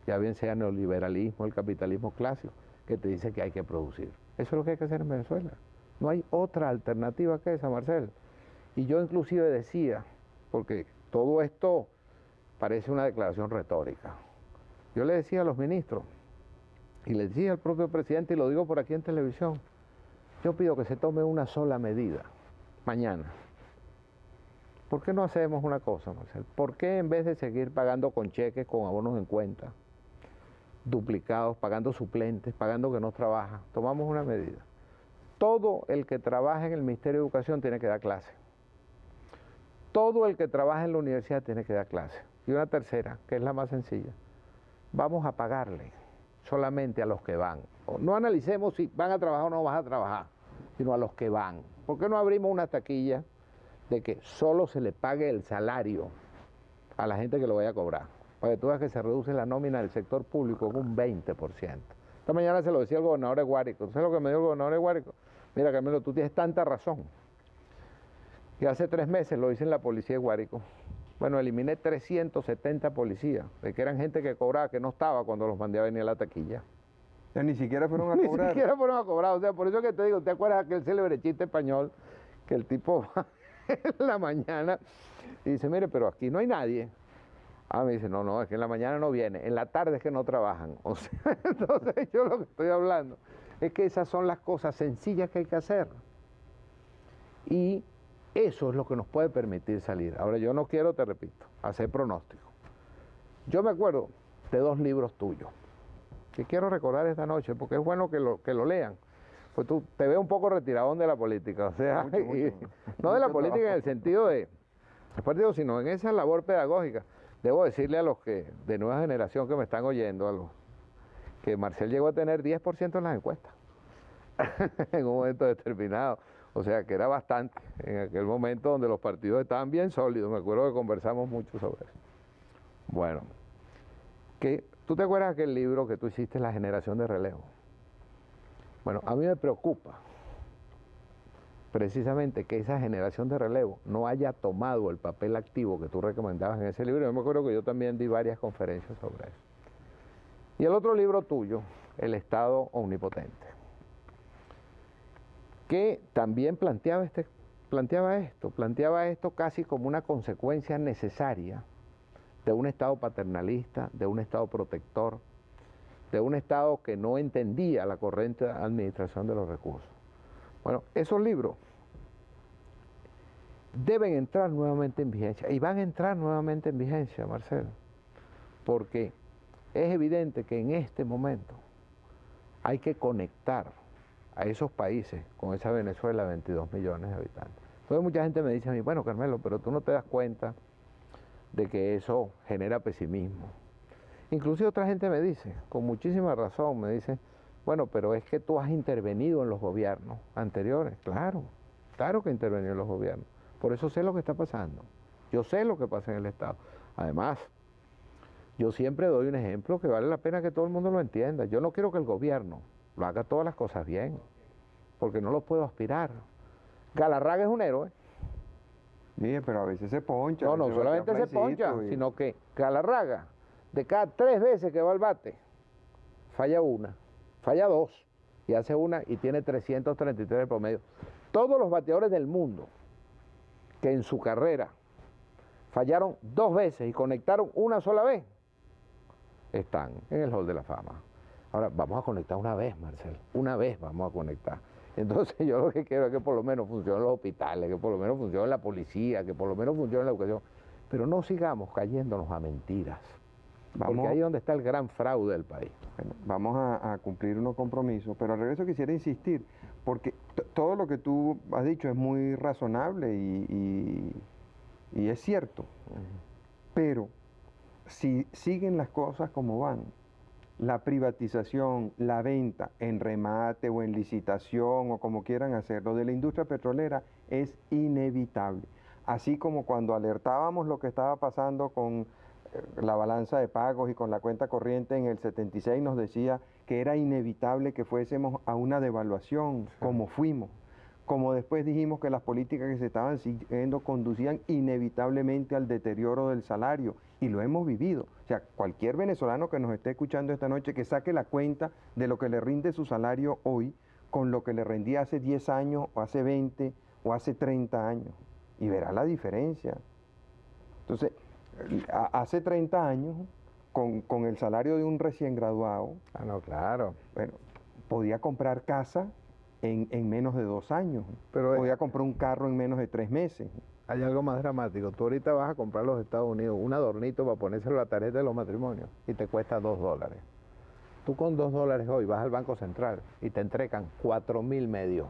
ya bien sea neoliberalismo, el capitalismo clásico, que te dice que hay que producir. Eso es lo que hay que hacer en Venezuela. No hay otra alternativa que esa, Marcel. Y yo inclusive decía, porque todo esto parece una declaración retórica, yo le decía a los ministros, y le decía al propio presidente, y lo digo por aquí en televisión, yo pido que se tome una sola medida mañana. ¿Por qué no hacemos una cosa, Marcel? ¿Por qué en vez de seguir pagando con cheques, con abonos en cuenta, duplicados, pagando suplentes, pagando que no trabaja, tomamos una medida? Todo el que trabaja en el Ministerio de Educación tiene que dar clase. Todo el que trabaja en la universidad tiene que dar clase. Y una tercera, que es la más sencilla: vamos a pagarle solamente a los que van. No analicemos si van a trabajar o no van a trabajar, sino a los que van. ¿Por qué no abrimos una taquilla de que solo se le pague el salario a la gente que lo vaya a cobrar? Para que tú veas que se reduce la nómina del sector público en un 20%. Esta mañana se lo decía el gobernador de Guárico. ¿Sabes lo que me dijo el gobernador de Guárico? Mira, Carmelo, tú tienes tanta razón. Y hace 3 meses lo hice en la policía de Guárico. Bueno, eliminé 370 policías, de que eran gente que cobraba, que no estaba cuando los mandé a venir a la taquilla. Ya ni siquiera fueron a cobrar. Ni siquiera fueron a cobrar. O sea, por eso que te digo, ¿te acuerdas aquel célebre chiste español que el tipo va en la mañana y dice: mire, pero aquí no hay nadie? Ah, me dice: no, es que en la mañana no viene, en la tarde es que no trabajan. O sea, entonces yo lo que estoy hablando es que esas son las cosas sencillas que hay que hacer. Y eso es lo que nos puede permitir salir. Ahora, yo no quiero, te repito, hacer pronóstico. Yo me acuerdo de 2 libros tuyos que quiero recordar esta noche, porque es bueno que lo lean. Pues tú te ves un poco retirado de la política, o sea, no de la política en el sentido de partido, sino en esa labor pedagógica. Debo decirle a los que de nueva generación que me están oyendo, a los que Marcel llegó a tener 10% en las encuestas en un momento determinado. O sea, que era bastante en aquel momento donde los partidos estaban bien sólidos. Me acuerdo que conversamos mucho sobre eso. Bueno, ¿tú te acuerdas de aquel libro que tú hiciste, La generación de relevo? Bueno, a mí me preocupa precisamente que esa generación de relevo no haya tomado el papel activo que tú recomendabas en ese libro. Yo me acuerdo que yo también di varias conferencias sobre eso. Y el otro libro tuyo, el Estado omnipotente, que también planteaba esto casi como una consecuencia necesaria de un Estado paternalista, de un Estado protector, de un Estado que no entendía la correcta administración de los recursos. Bueno, esos libros deben entrar nuevamente en vigencia, y van a entrar nuevamente en vigencia, Marcelo, porque es evidente que en este momento hay que conectar a esos países con esa Venezuela de 22 millones de habitantes. Entonces mucha gente me dice a mí, bueno, Carmelo, pero tú no te das cuenta de que eso genera pesimismo. Inclusive otra gente me dice, con muchísima razón, me dice, bueno, pero es que tú has intervenido en los gobiernos anteriores. Claro, claro que he intervenido en los gobiernos. Por eso sé lo que está pasando. Yo sé lo que pasa en el Estado. Además, yo siempre doy un ejemplo que vale la pena que todo el mundo lo entienda. Yo no quiero que el gobierno lo haga todas las cosas bien, porque no lo puedo aspirar. Galarraga es un héroe. Sí, pero a veces se poncha. No, no solamente se poncha, sino que Galarraga, de cada 3 veces que va al bate, falla una, falla 2, y hace una y tiene 333 de promedio. Todos los bateadores del mundo que en su carrera fallaron 2 veces y conectaron una sola vez, están en el Hall de la Fama. Ahora, vamos a conectar una vez, Marcelo, una vez vamos a conectar. Entonces yo lo que quiero es que por lo menos funcionen los hospitales, que por lo menos funcione la policía, que por lo menos funcione la educación, pero no sigamos cayéndonos a mentiras, porque ahí es donde está el gran fraude del país. Bueno, vamos a cumplir unos compromisos, pero al regreso quisiera insistir, porque todo lo que tú has dicho es muy razonable y es cierto, pero si siguen las cosas como van, la privatización, la venta en remate o en licitación o como quieran hacerlo de la industria petrolera es inevitable. Así como cuando alertábamos lo que estaba pasando con la balanza de pagos y con la cuenta corriente en el 76 nos decía que era inevitable que fuésemos a una devaluación, como fuimos. Como después dijimos que las políticas que se estaban siguiendo conducían inevitablemente al deterioro del salario, y lo hemos vivido. O sea, cualquier venezolano que nos esté escuchando esta noche, que saque la cuenta de lo que le rinde su salario hoy con lo que le rendía hace 10 años, o hace 20, o hace 30 años, y verá la diferencia. Entonces, hace 30 años, con el salario de un recién graduado, Claro. Bueno, podía comprar casa en menos de 2 años, pero podía comprar un carro en menos de 3 meses. Hay algo más dramático. Tú ahorita vas a comprar a los Estados Unidos un adornito para ponérselo a la tarjeta de los matrimonios y te cuesta $2. Tú con $2 hoy vas al Banco Central y te entregan 4.000 medios.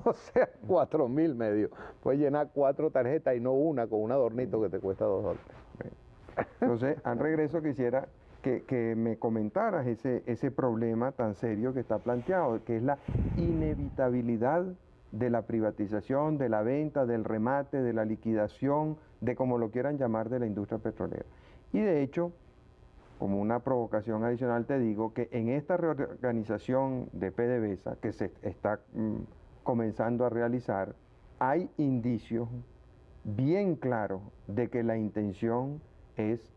O sea, 4.000 medios. Puedes llenar 4 tarjetas y no una con un adornito que te cuesta $2. Entonces, al regreso quisiera que me comentaras ese problema tan serio que está planteado, que es la inevitabilidad de la privatización, de la venta, del remate, de la liquidación, de como lo quieran llamar, de la industria petrolera. Y de hecho, como una provocación adicional te digo que en esta reorganización de PDVSA que se está comenzando a realizar, hay indicios bien claros de que la intención es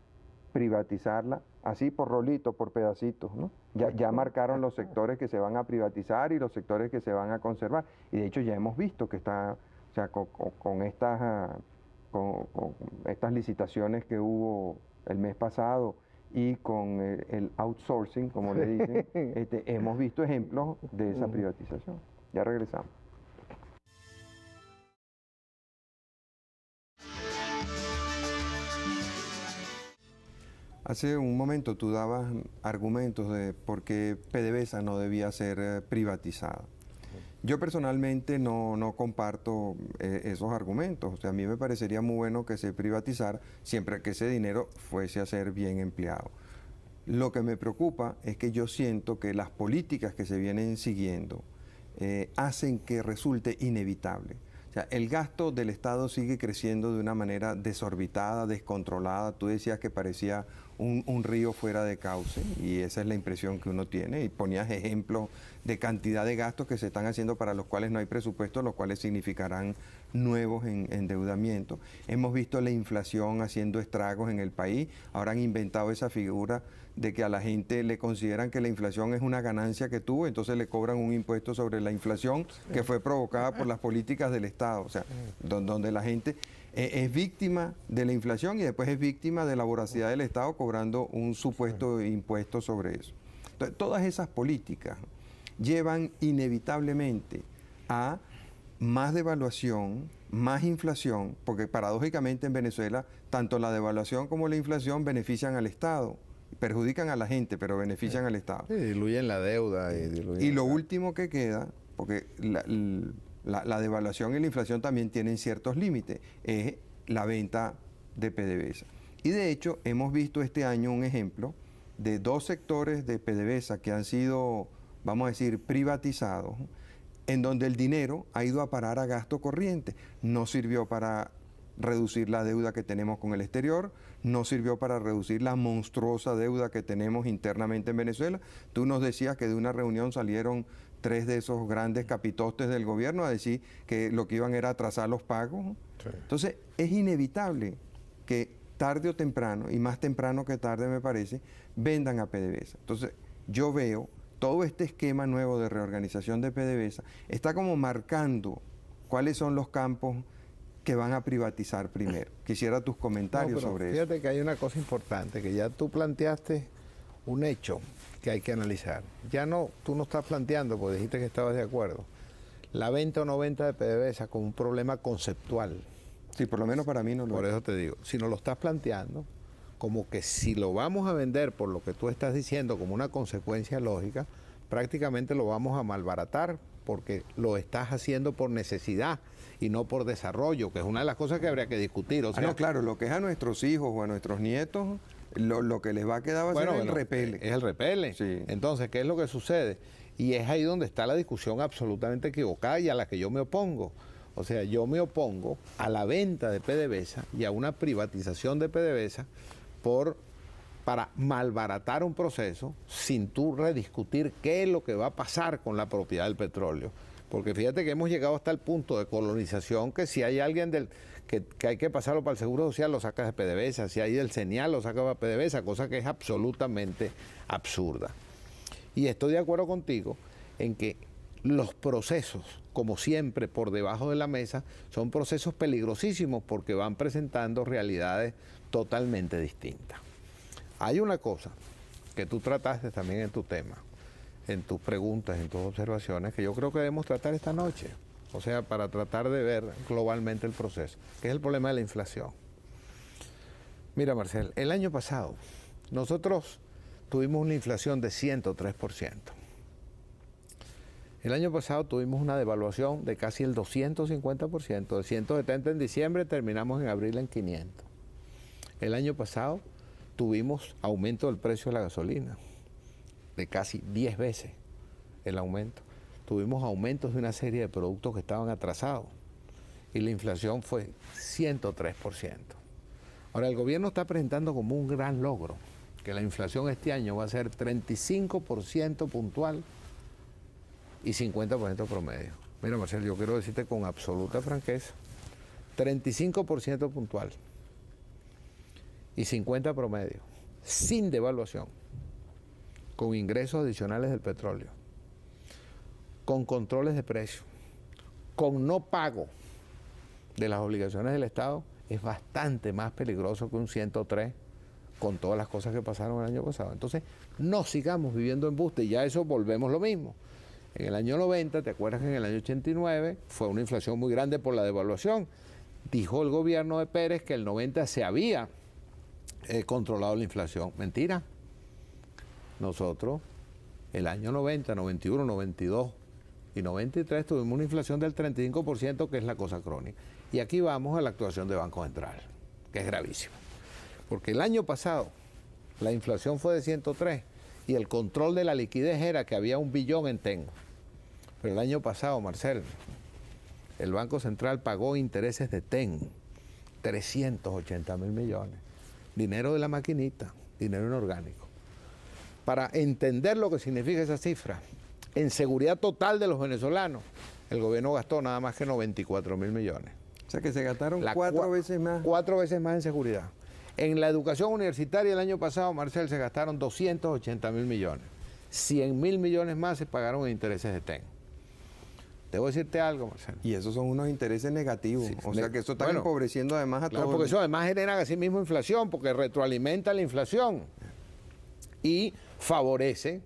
privatizarla, así por rolitos, por pedacitos, ¿no? Ya marcaron los sectores que se van a privatizar y los sectores que se van a conservar. Y de hecho ya hemos visto que está, o sea, con estas licitaciones que hubo el mes pasado y con el outsourcing, como le dicen, hemos visto ejemplos de esa privatización. Ya regresamos. Hace un momento tú dabas argumentos de por qué PDVSA no debía ser privatizada. Yo personalmente no comparto esos argumentos. O sea, a mí me parecería muy bueno que se privatizara siempre que ese dinero fuese a ser bien empleado. Lo que me preocupa es que yo siento que las políticas que se vienen siguiendo hacen que resulte inevitable. O sea, el gasto del Estado sigue creciendo de una manera desorbitada, descontrolada. Tú decías que parecía un río fuera de cauce, y esa es la impresión que uno tiene, y ponías ejemplos de cantidad de gastos que se están haciendo para los cuales no hay presupuesto, los cuales significarán nuevos endeudamientos. Hemos visto la inflación haciendo estragos en el país. Ahora han inventado esa figura de que a la gente le consideran que la inflación es una ganancia que tuvo, entonces le cobran un impuesto sobre la inflación que fue provocada por las políticas del Estado. O sea, donde la gente es víctima de la inflación y después es víctima de la voracidad del Estado cobrando un supuesto impuesto sobre eso. Entonces, todas esas políticas llevan inevitablemente a más devaluación, más inflación, porque paradójicamente en Venezuela tanto la devaluación como la inflación benefician al Estado, perjudican a la gente, pero benefician al Estado. Sí, diluyen la deuda. Y lo último que queda, porque la devaluación y la inflación también tienen ciertos límites, es la venta de PDVSA. Y de hecho hemos visto este año un ejemplo de dos sectores de PDVSA que han sido, vamos a decir, privatizados, en donde el dinero ha ido a parar a gasto corriente. No sirvió para reducir la deuda que tenemos con el exterior, no sirvió para reducir la monstruosa deuda que tenemos internamente en Venezuela. Tú nos decías que de una reunión salieron 3 de esos grandes capitostes del gobierno a decir que lo que iban era atrasar los pagos. Sí. Entonces, es inevitable que tarde o temprano, y más temprano que tarde me parece, vendan a PDVSA. Entonces, yo veo todo este esquema nuevo de reorganización de PDVSA está como marcando cuáles son los campos que van a privatizar primero. Quisiera tus comentarios sobre eso. Fíjate que hay una cosa importante, que ya tú planteaste un hecho que hay que analizar. Ya no, tú no estás planteando, porque dijiste que estabas de acuerdo, la venta o no venta de PDVSA como un problema conceptual. Sí, por lo menos para mí no lo es. Por eso te digo, si no lo estás planteando como que si lo vamos a vender por lo que tú estás diciendo como una consecuencia lógica, prácticamente lo vamos a malbaratar porque lo estás haciendo por necesidad y no por desarrollo, que es una de las cosas que habría que discutir. O sea, no, claro, lo que es a nuestros hijos o a nuestros nietos, lo que les va a quedar va a ser el repele. Es el repele. Sí. Entonces, ¿qué es lo que sucede? Y es ahí donde está la discusión absolutamente equivocada y a la que yo me opongo. O sea, yo me opongo a la venta de PDVSA y a una privatización de PDVSA para malbaratar un proceso sin tú rediscutir qué es lo que va a pasar con la propiedad del petróleo. Porque fíjate que hemos llegado hasta el punto de colonización que si hay alguien que hay que pasarlo para el Seguro Social, lo sacas de PDVSA, si hay del CENIAL, lo sacas para PDVSA, cosa que es absolutamente absurda. Y estoy de acuerdo contigo en que los procesos, como siempre, por debajo de la mesa, son procesos peligrosísimos porque van presentando realidades totalmente distintas. Hay una cosa que tú trataste también en tu tema, en tus preguntas, en tus observaciones, que yo creo que debemos tratar esta noche, o sea, para tratar de ver globalmente el proceso, que es el problema de la inflación. Mira, Marcel, el año pasado nosotros tuvimos una inflación de 103%. El año pasado tuvimos una devaluación de casi el 250%, de 170 en diciembre, terminamos en abril en 500. El año pasado tuvimos aumento del precio de la gasolina, de casi 10 veces el aumento. Tuvimos aumentos de una serie de productos que estaban atrasados y la inflación fue 103%. Ahora, el gobierno está presentando como un gran logro que la inflación este año va a ser 35% puntual y 50% promedio. Mira, Marcelo, yo quiero decirte con absoluta franqueza, 35% puntual y 50% promedio, sin devaluación, con ingresos adicionales del petróleo, con controles de precios, con no pago de las obligaciones del Estado, es bastante más peligroso que un 103 con todas las cosas que pasaron el año pasado. Entonces, no sigamos viviendo embuste, y ya eso volvemos lo mismo. En el año 90, ¿te acuerdas que en el año 89 fue una inflación muy grande por la devaluación? Dijo el gobierno de Pérez que el 90 se había controlado la inflación. Mentira. Nosotros, el año 90, 91, 92 y 93 tuvimos una inflación del 35%, que es la cosa crónica. Y aquí vamos a la actuación de Banco Central, que es gravísima. Porque el año pasado la inflación fue de 103 y el control de la liquidez era que había 1 billón en TEN. Pero el año pasado, Marcel, el Banco Central pagó intereses de TEN, 380.000 millones. Dinero de la maquinita, dinero inorgánico. Para entender lo que significa esa cifra, en seguridad total de los venezolanos, el gobierno gastó nada más que 94.000 millones. O sea que se gastaron cuatro veces más. 4 veces más en seguridad. En la educación universitaria el año pasado, Marcel, se gastaron 280.000 millones. 100.000 millones más se pagaron en intereses de TEN. Debo decirte algo, Marcel. Y esos son unos intereses negativos. Sí, o sea que eso está empobreciendo además a claro, todos. porque eso además genera así mismo inflación, porque retroalimenta la inflación y favorece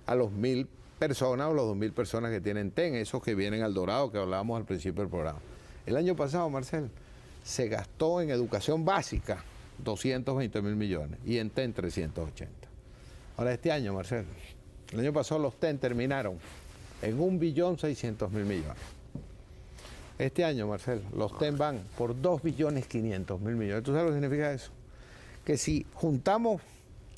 a los 1.000 personas o los 2.000 personas que tienen TEN, esos que vienen al Dorado que hablábamos al principio del programa. El año pasado, Marcel, se gastó en educación básica 220.000 millones y en TEN 380. Ahora este año, Marcel, el año pasado los TEN terminaron en 1.600.000 millones. Este año, Marcel, los TEN van por 2.500.000 millones. ¿Tú sabes lo que significa eso? Que si juntamos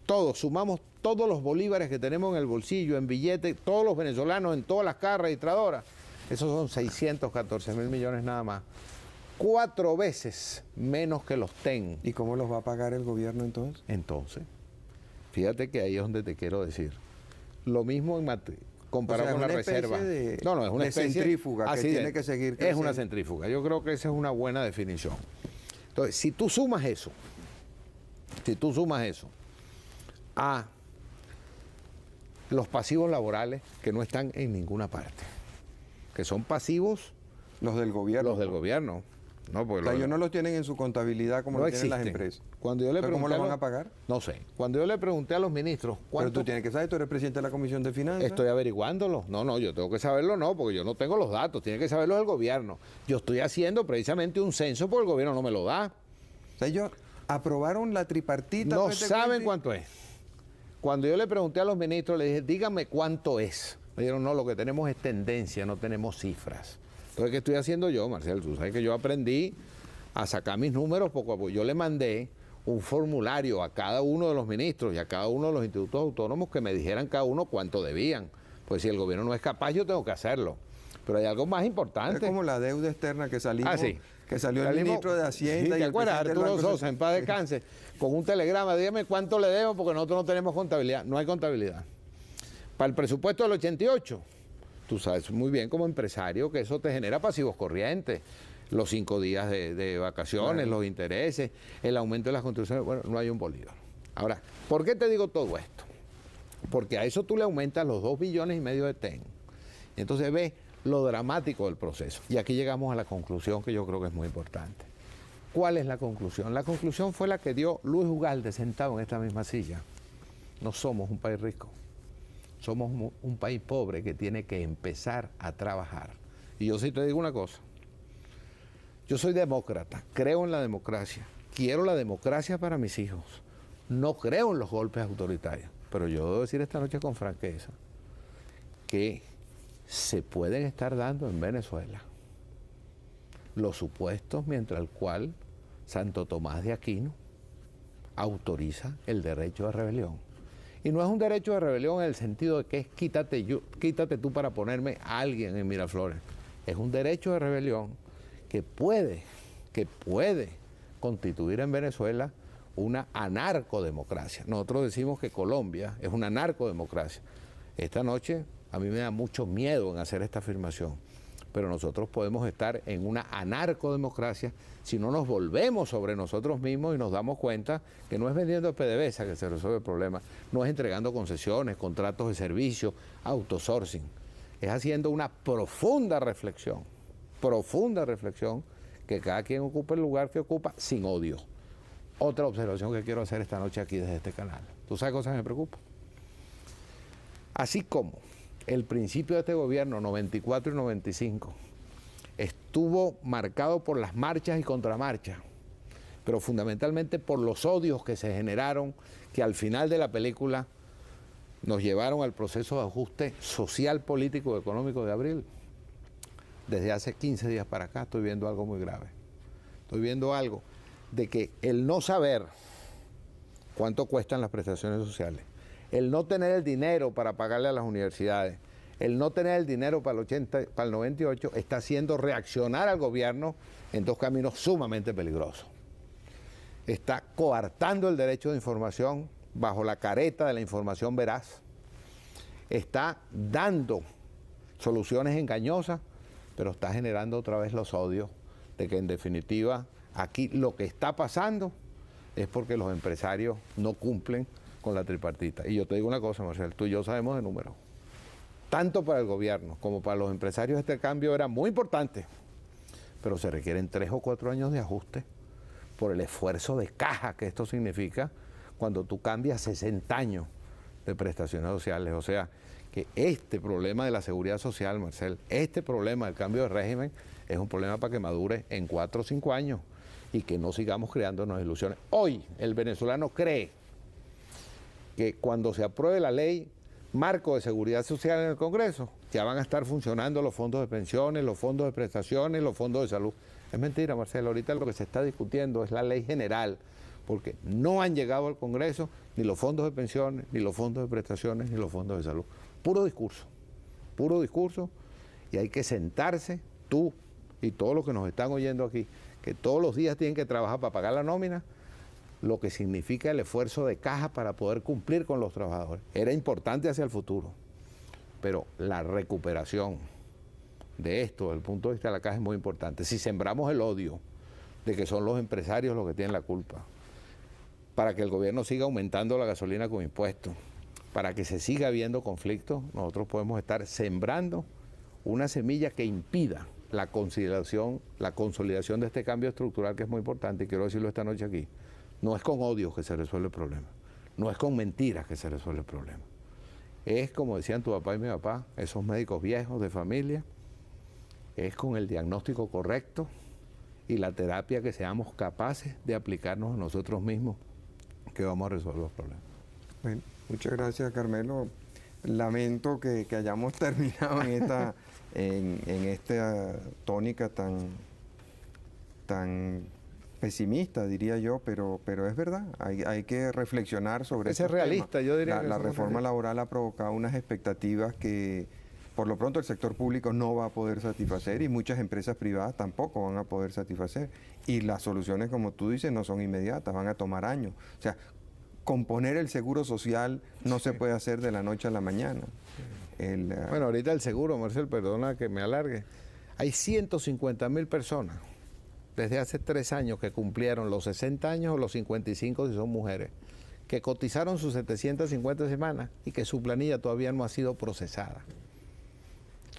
todos, sumamos todos los bolívares que tenemos en el bolsillo, en billetes, todos los venezolanos, en todas las cajas registradoras, esos son 614.000 millones nada más. 4 veces menos que los TEN. ¿Y cómo los va a pagar el gobierno entonces? Entonces, fíjate que ahí es donde te quiero decir. Lo mismo comparado con la reserva. No, es una especie centrífuga que tiene que seguir creciendo. Es una centrífuga. Yo creo que esa es una buena definición. Entonces, si tú sumas eso a los pasivos laborales que no están en ninguna parte, que son pasivos los del gobierno. Los del gobierno. No, porque o sea, ellos no los tienen en su contabilidad como lo tienen las empresas. Cuando yo le ¿Cómo lo van a pagar? No sé. Cuando yo le pregunté a los ministros Pero tú tienes que saber, tú eres presidente de la Comisión de Finanzas. Estoy averiguándolo. No, yo tengo que saberlo, porque yo no tengo los datos, tiene que saberlo el gobierno. Yo estoy haciendo precisamente un censo porque el gobierno no me lo da. O sea, ellos aprobaron la tripartita. No saben cuánto es. Cuando yo le pregunté a los ministros, le dije, díganme cuánto es. Me dijeron, no, lo que tenemos es tendencia, no tenemos cifras. Entonces, ¿qué estoy haciendo yo, Marcel? Tú sabes que yo aprendí a sacar mis números poco a poco. Yo le mandé un formulario a cada uno de los ministros y a cada uno de los institutos autónomos que me dijeran cada uno cuánto debían. Pues si el gobierno no es capaz, yo tengo que hacerlo. Pero hay algo más importante. Es como la deuda externa que salimos, sí. Que salió el ministro de Hacienda. Sí, y ¿te acuerdas? Arturo Sosa, en paz descanse, con un telegrama, dígame cuánto le debo porque nosotros no tenemos contabilidad. No hay contabilidad. Para el presupuesto del 88, tú sabes muy bien como empresario que eso te genera pasivos corrientes. Los 5 días de vacaciones, los intereses, el aumento de las construcciones. Bueno, no hay un bolívar. Ahora, ¿por qué te digo todo esto? Porque a eso tú le aumentas los 2,5 billones de TEN. Y entonces ves lo dramático del proceso. Y aquí llegamos a la conclusión que yo creo que es muy importante. ¿Cuál es la conclusión? La conclusión fue la que dio Luis Ugalde sentado en esta misma silla. No somos un país rico. Somos un país pobre que tiene que empezar a trabajar. Y yo sí te digo una cosa. Yo soy demócrata, creo en la democracia, quiero la democracia para mis hijos. No creo en los golpes autoritarios. Pero yo debo decir esta noche con franqueza que se pueden estar dando en Venezuela los supuestos mientras el cual Santo Tomás de Aquino autoriza el derecho de rebelión. Y no es un derecho de rebelión en el sentido de que es quítate tú para ponerme a alguien en Miraflores. Es un derecho de rebelión que puede constituir en Venezuela una anarcodemocracia. Nosotros decimos que Colombia es una narcodemocracia. Esta noche a mí me da mucho miedo en hacer esta afirmación, pero nosotros podemos estar en una anarcodemocracia si no nos volvemos sobre nosotros mismos y nos damos cuenta que no es vendiendo PDVSA que se resuelve el problema, no es entregando concesiones, contratos de servicio, outsourcing, es haciendo una profunda reflexión, que cada quien ocupe el lugar que ocupa sin odio. Otra observación que quiero hacer esta noche aquí desde este canal. ¿Tú sabes cosas que me preocupan? Así como el principio de este gobierno, 94 y 95, estuvo marcado por las marchas y contramarchas, pero fundamentalmente por los odios que se generaron, que al final de la película nos llevaron al proceso de ajuste social, político y económico de abril. Desde hace 15 días para acá estoy viendo algo muy grave. Estoy viendo algo de que el no saber cuánto cuestan las prestaciones sociales, el no tener el dinero para pagarle a las universidades, el no tener el dinero para el 98, está haciendo reaccionar al gobierno en 2 caminos sumamente peligrosos. Está coartando el derecho de información bajo la careta de la información veraz, está dando soluciones engañosas, pero está generando otra vez los odios de que en definitiva aquí lo que está pasando es porque los empresarios no cumplen con la tripartita. Y yo te digo una cosa, Marcel, tú y yo sabemos de números. Tanto para el gobierno como para los empresarios este cambio era muy importante, pero se requieren 3 o 4 años de ajuste por el esfuerzo de caja que esto significa cuando tú cambias 60 años de prestaciones sociales. O sea, que este problema de la seguridad social, Marcel, este problema del cambio de régimen es un problema para que madure en 4 o 5 años y que no sigamos creándonos ilusiones. Hoy el venezolano cree que cuando se apruebe la ley marco de seguridad social en el Congreso, ya van a estar funcionando los fondos de pensiones, los fondos de prestaciones, los fondos de salud. Es mentira, Marcelo, ahorita lo que se está discutiendo es la ley general, porque no han llegado al Congreso ni los fondos de pensiones, ni los fondos de prestaciones, ni los fondos de salud. Puro discurso, y hay que sentarse, tú y todos los que nos están oyendo aquí, que todos los días tienen que trabajar para pagar la nómina, lo que significa el esfuerzo de caja para poder cumplir con los trabajadores. Era importante hacia el futuro, pero la recuperación de esto, desde el punto de vista de la caja, es muy importante. Si sembramos el odio de que son los empresarios los que tienen la culpa, para que el gobierno siga aumentando la gasolina con impuestos, para que se siga habiendo conflictos, nosotros podemos estar sembrando una semilla que impida la consolidación de este cambio estructural que es muy importante, y quiero decirlo esta noche aquí. No es con odio que se resuelve el problema, no es con mentiras que se resuelve el problema. Es, como decían tu papá y mi papá, esos médicos viejos de familia, es con el diagnóstico correcto y la terapia que seamos capaces de aplicarnos a nosotros mismos que vamos a resolver los problemas. Bueno, muchas gracias, Carmelo. Lamento que hayamos terminado en esta tónica tan pesimista, diría yo, pero es verdad, hay que reflexionar sobre eso. Es realista, yo diría que la reforma laboral ha provocado unas expectativas que por lo pronto el sector público no va a poder satisfacer y muchas empresas privadas tampoco van a poder satisfacer. Y las soluciones, como tú dices, no son inmediatas, van a tomar años. O sea, componer el seguro social no se puede hacer de la noche a la mañana. Bueno, ahorita el seguro, Marcel, perdona que me alargue, hay 150.000 personas desde hace 3 años que cumplieron los 60 años o los 55 si son mujeres, que cotizaron sus 750 semanas y que su planilla todavía no ha sido procesada.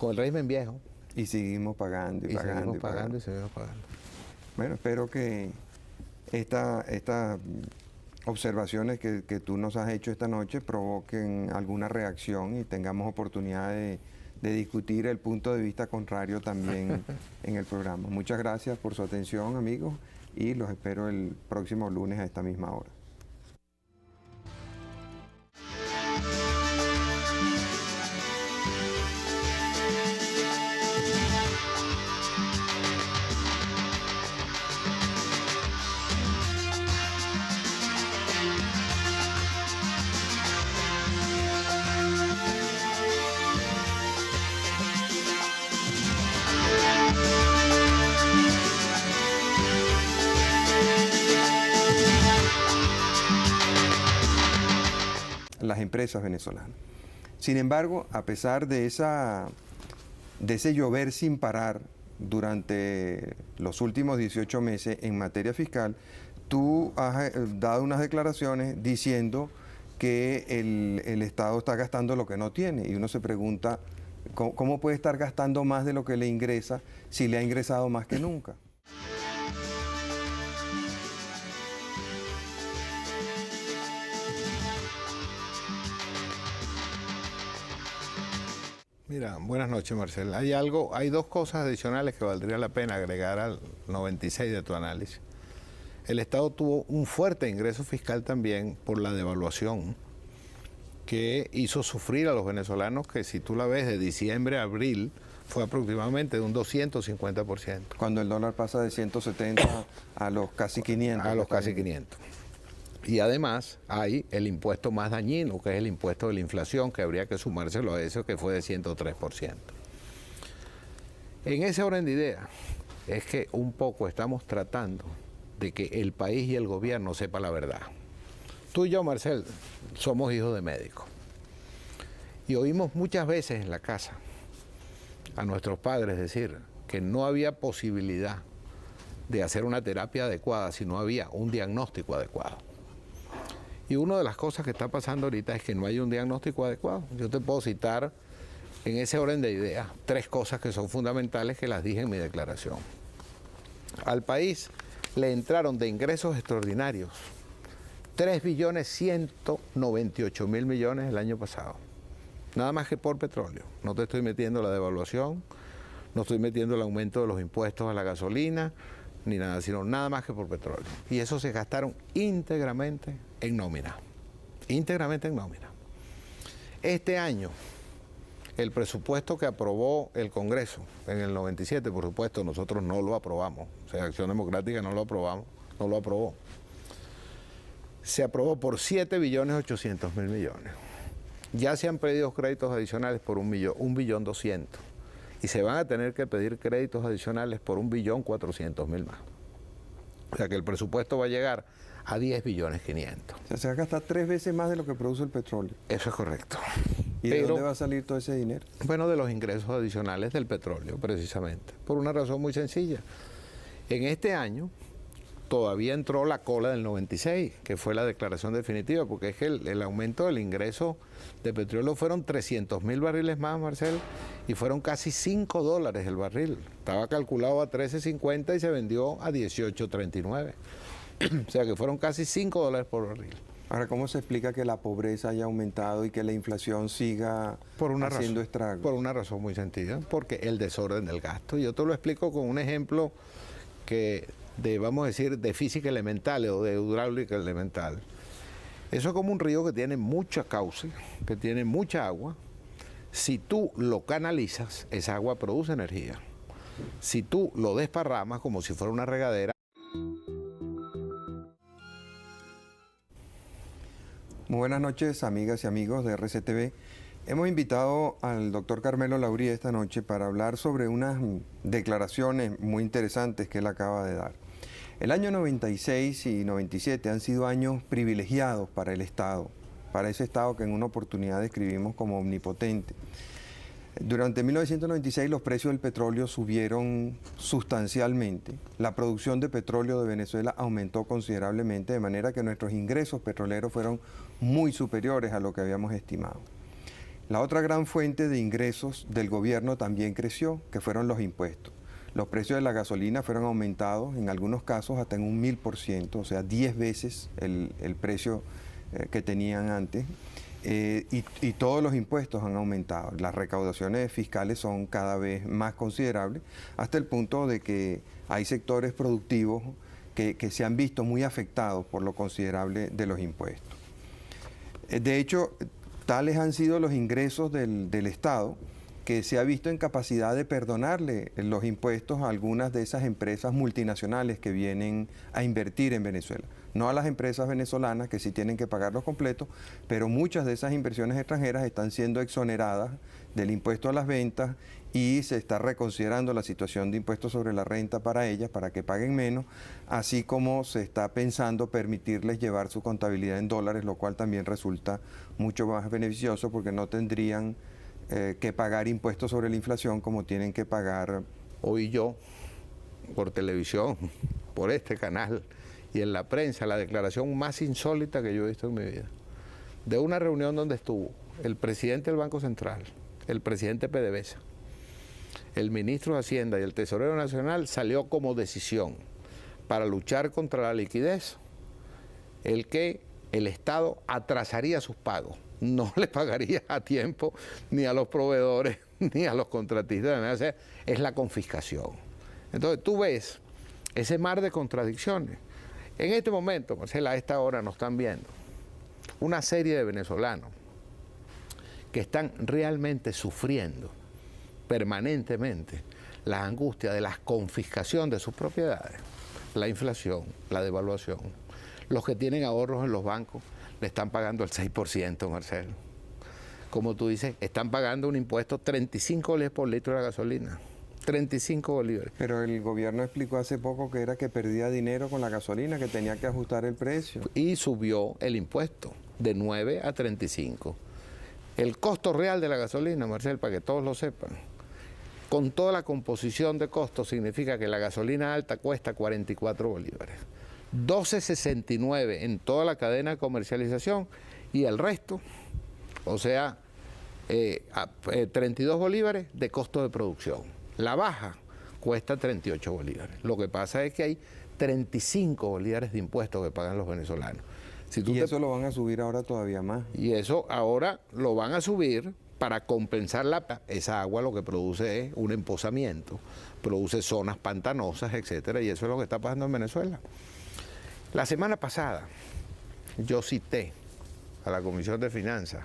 Con el régimen viejo. Y seguimos pagando y seguimos pagando. Bueno, espero que estas observaciones que tú nos has hecho esta noche provoquen alguna reacción y tengamos oportunidad de discutir el punto de vista contrario también en el programa. Muchas gracias por su atención, amigos, y los espero el próximo lunes a esta misma hora. Las empresas venezolanas. Sin embargo, a pesar de ese llover sin parar durante los últimos 18 meses en materia fiscal, tú has dado unas declaraciones diciendo que el Estado está gastando lo que no tiene, y uno se pregunta, ¿cómo puede estar gastando más de lo que le ingresa si le ha ingresado más que nunca? Mira, buenas noches, Marcel. Hay 2 cosas adicionales que valdría la pena agregar al 96 de tu análisis. El Estado tuvo un fuerte ingreso fiscal también por la devaluación que hizo sufrir a los venezolanos, que si tú la ves de diciembre a abril fue aproximadamente de un 250%. Cuando el dólar pasa de 170 a los casi 500. A los casi 500. Y además hay el impuesto más dañino, que es el impuesto de la inflación, que habría que sumárselo a eso, que fue de 103%. En ese orden de idea es que un poco estamos tratando de que el país y el gobierno sepa la verdad. Tú y yo, Marcel, somos hijos de médicos. Y oímos muchas veces en la casa a nuestros padres decir que no había posibilidad de hacer una terapia adecuada si no había un diagnóstico adecuado. Y una de las cosas que está pasando ahorita es que no hay un diagnóstico adecuado. Yo te puedo citar en ese orden de ideas 3 cosas que son fundamentales que las dije en mi declaración. Al país le entraron de ingresos extraordinarios 3.198.000 millones el año pasado. Nada más que por petróleo. No te estoy metiendo la devaluación, no estoy metiendo el aumento de los impuestos a la gasolina, ni nada, sino nada más que por petróleo. Y eso se gastaron íntegramente en nómina. Íntegramente en nómina. Este año, el presupuesto que aprobó el Congreso en el 97, por supuesto, nosotros no lo aprobamos. O sea, Acción Democrática no lo aprobamos, no lo aprobó. Se aprobó por 7.800.000 millones. Ya se han pedido créditos adicionales por 1.200.000.000. Y se van a tener que pedir créditos adicionales por 1.400.000 más. O sea que el presupuesto va a llegar a 10.500.000.000. O sea, se va a gastar 3 veces más de lo que produce el petróleo. Eso es correcto. ¿Y de dónde va a salir todo ese dinero? Bueno, de los ingresos adicionales del petróleo, precisamente. Por una razón muy sencilla. En este año todavía entró la cola del 96, que fue la declaración definitiva, porque es que el aumento del ingreso de petróleo fueron 300.000 barriles más, Marcel, y fueron casi $5 el barril. Estaba calculado a 13.50 y se vendió a 18.39. O sea que fueron casi $5 por barril. Ahora, ¿cómo se explica que la pobreza haya aumentado y que la inflación siga haciendo estragos? Por una razón muy sencilla, porque el desorden del gasto. Yo te lo explico con un ejemplo vamos a decir, de física elemental o de hidráulica elemental. Eso es como un río que tiene mucha cauce, que tiene mucha agua. Si tú lo canalizas, esa agua produce energía. Si tú lo desparramas como si fuera una regadera. Muy buenas noches, amigas y amigos de RCTV. Hemos invitado al doctor Carmelo Lauría esta noche para hablar sobre unas declaraciones muy interesantes que él acaba de dar. El año 96 y 97 han sido años privilegiados para el Estado, para ese Estado que en una oportunidad describimos como omnipotente. Durante 1996 los precios del petróleo subieron sustancialmente. La producción de petróleo de Venezuela aumentó considerablemente, de manera que nuestros ingresos petroleros fueron muy superiores a lo que habíamos estimado. La otra gran fuente de ingresos del gobierno también creció, que fueron los impuestos. Los precios de la gasolina fueron aumentados, en algunos casos hasta en un 1000%, o sea, 10 veces el precio que tenían antes. Y todos los impuestos han aumentado. Las recaudaciones fiscales son cada vez más considerables, hasta el punto de que hay sectores productivos que se han visto muy afectados por lo considerable de los impuestos. De hecho, tales han sido los ingresos del Estado, que se ha visto en capacidad de perdonarle los impuestos a algunas de esas empresas multinacionales que vienen a invertir en Venezuela. No a las empresas venezolanas, que sí tienen que pagarlos completos, pero muchas de esas inversiones extranjeras están siendo exoneradas del impuesto a las ventas y se está reconsiderando la situación de impuestos sobre la renta para ellas, para que paguen menos, así como se está pensando permitirles llevar su contabilidad en dólares, lo cual también resulta mucho más beneficioso porque no tendrían que pagar impuestos sobre la inflación como tienen que pagar. Oí yo, por televisión, por este canal y en la prensa, la declaración más insólita que yo he visto en mi vida. De una reunión donde estuvo el presidente del Banco Central, el presidente PDVSA, el ministro de Hacienda y el tesorero nacional, salió como decisión para luchar contra la liquidez el que el Estado atrasaría sus pagos. No le pagaría a tiempo ni a los proveedores ni a los contratistas. O sea, es la confiscación. Entonces tú ves ese mar de contradicciones. En este momento, Marcela, a esta hora nos están viendo una serie de venezolanos que están realmente sufriendo permanentemente las angustias de la confiscación de sus propiedades, la inflación, la devaluación. Los que tienen ahorros en los bancos le están pagando el 6%, Marcelo. Como tú dices, están pagando un impuesto 35 dólares por litro de la gasolina. 35 bolívares. Pero el gobierno explicó hace poco que era que perdía dinero con la gasolina, que tenía que ajustar el precio. Y subió el impuesto de 9 a 35. El costo real de la gasolina, Marcel, para que todos lo sepan, con toda la composición de costos, significa que la gasolina alta cuesta 44 bolívares. 12.69 en toda la cadena de comercialización y el resto, o sea, 32 bolívares de costo de producción. La baja cuesta 38 bolívares. Lo que pasa es que hay 35 bolívares de impuestos que pagan los venezolanos. Y eso lo van a subir ahora todavía más. Y eso ahora lo van a subir para compensar esa agua. Lo que produce es un emposamiento, produce zonas pantanosas, etcétera, y eso es lo que está pasando en Venezuela. La semana pasada yo cité a la Comisión de Finanzas,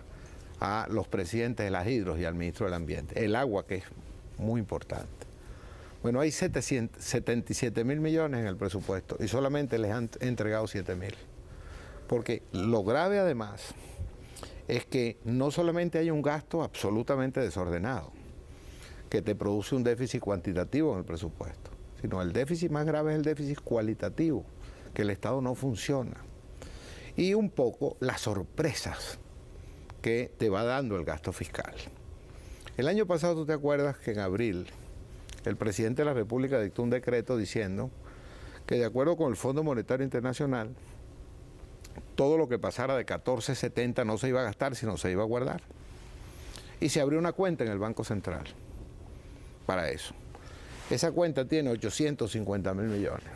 a los presidentes de las hidros y al ministro del Ambiente. El agua, que es muy importante. Bueno, hay 77 mil millones en el presupuesto y solamente les han entregado 7 mil. Porque lo grave además es que no solamente hay un gasto absolutamente desordenado, que te produce un déficit cuantitativo en el presupuesto, sino el déficit más grave es el déficit cualitativo, que el Estado no funciona. Y un poco las sorpresas que te va dando el gasto fiscal. El año pasado, ¿tú te acuerdas que en abril el presidente de la República dictó un decreto diciendo que de acuerdo con el Fondo Monetario Internacional, todo lo que pasara de 14.70 no se iba a gastar, sino se iba a guardar? Y se abrió una cuenta en el Banco Central para eso. Esa cuenta tiene 850 mil millones.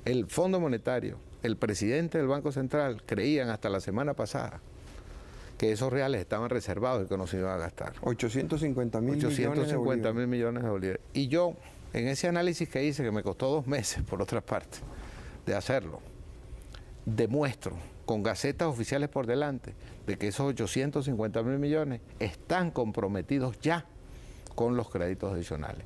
El Fondo Monetario, el presidente del Banco Central, creían hasta la semana pasada que esos reales estaban reservados y que no se iban a gastar. 850 mil millones de bolívares. 850 mil millones de bolívares. Y yo, en ese análisis que hice, que me costó 2 meses, por otra parte, de hacerlo, demuestro con gacetas oficiales por delante de que esos 850 mil millones están comprometidos ya con los créditos adicionales.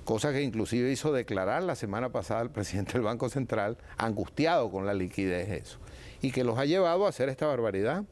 Cosa que inclusive hizo declarar la semana pasada el presidente del Banco Central, angustiado con la liquidez de eso, y que los ha llevado a hacer esta barbaridad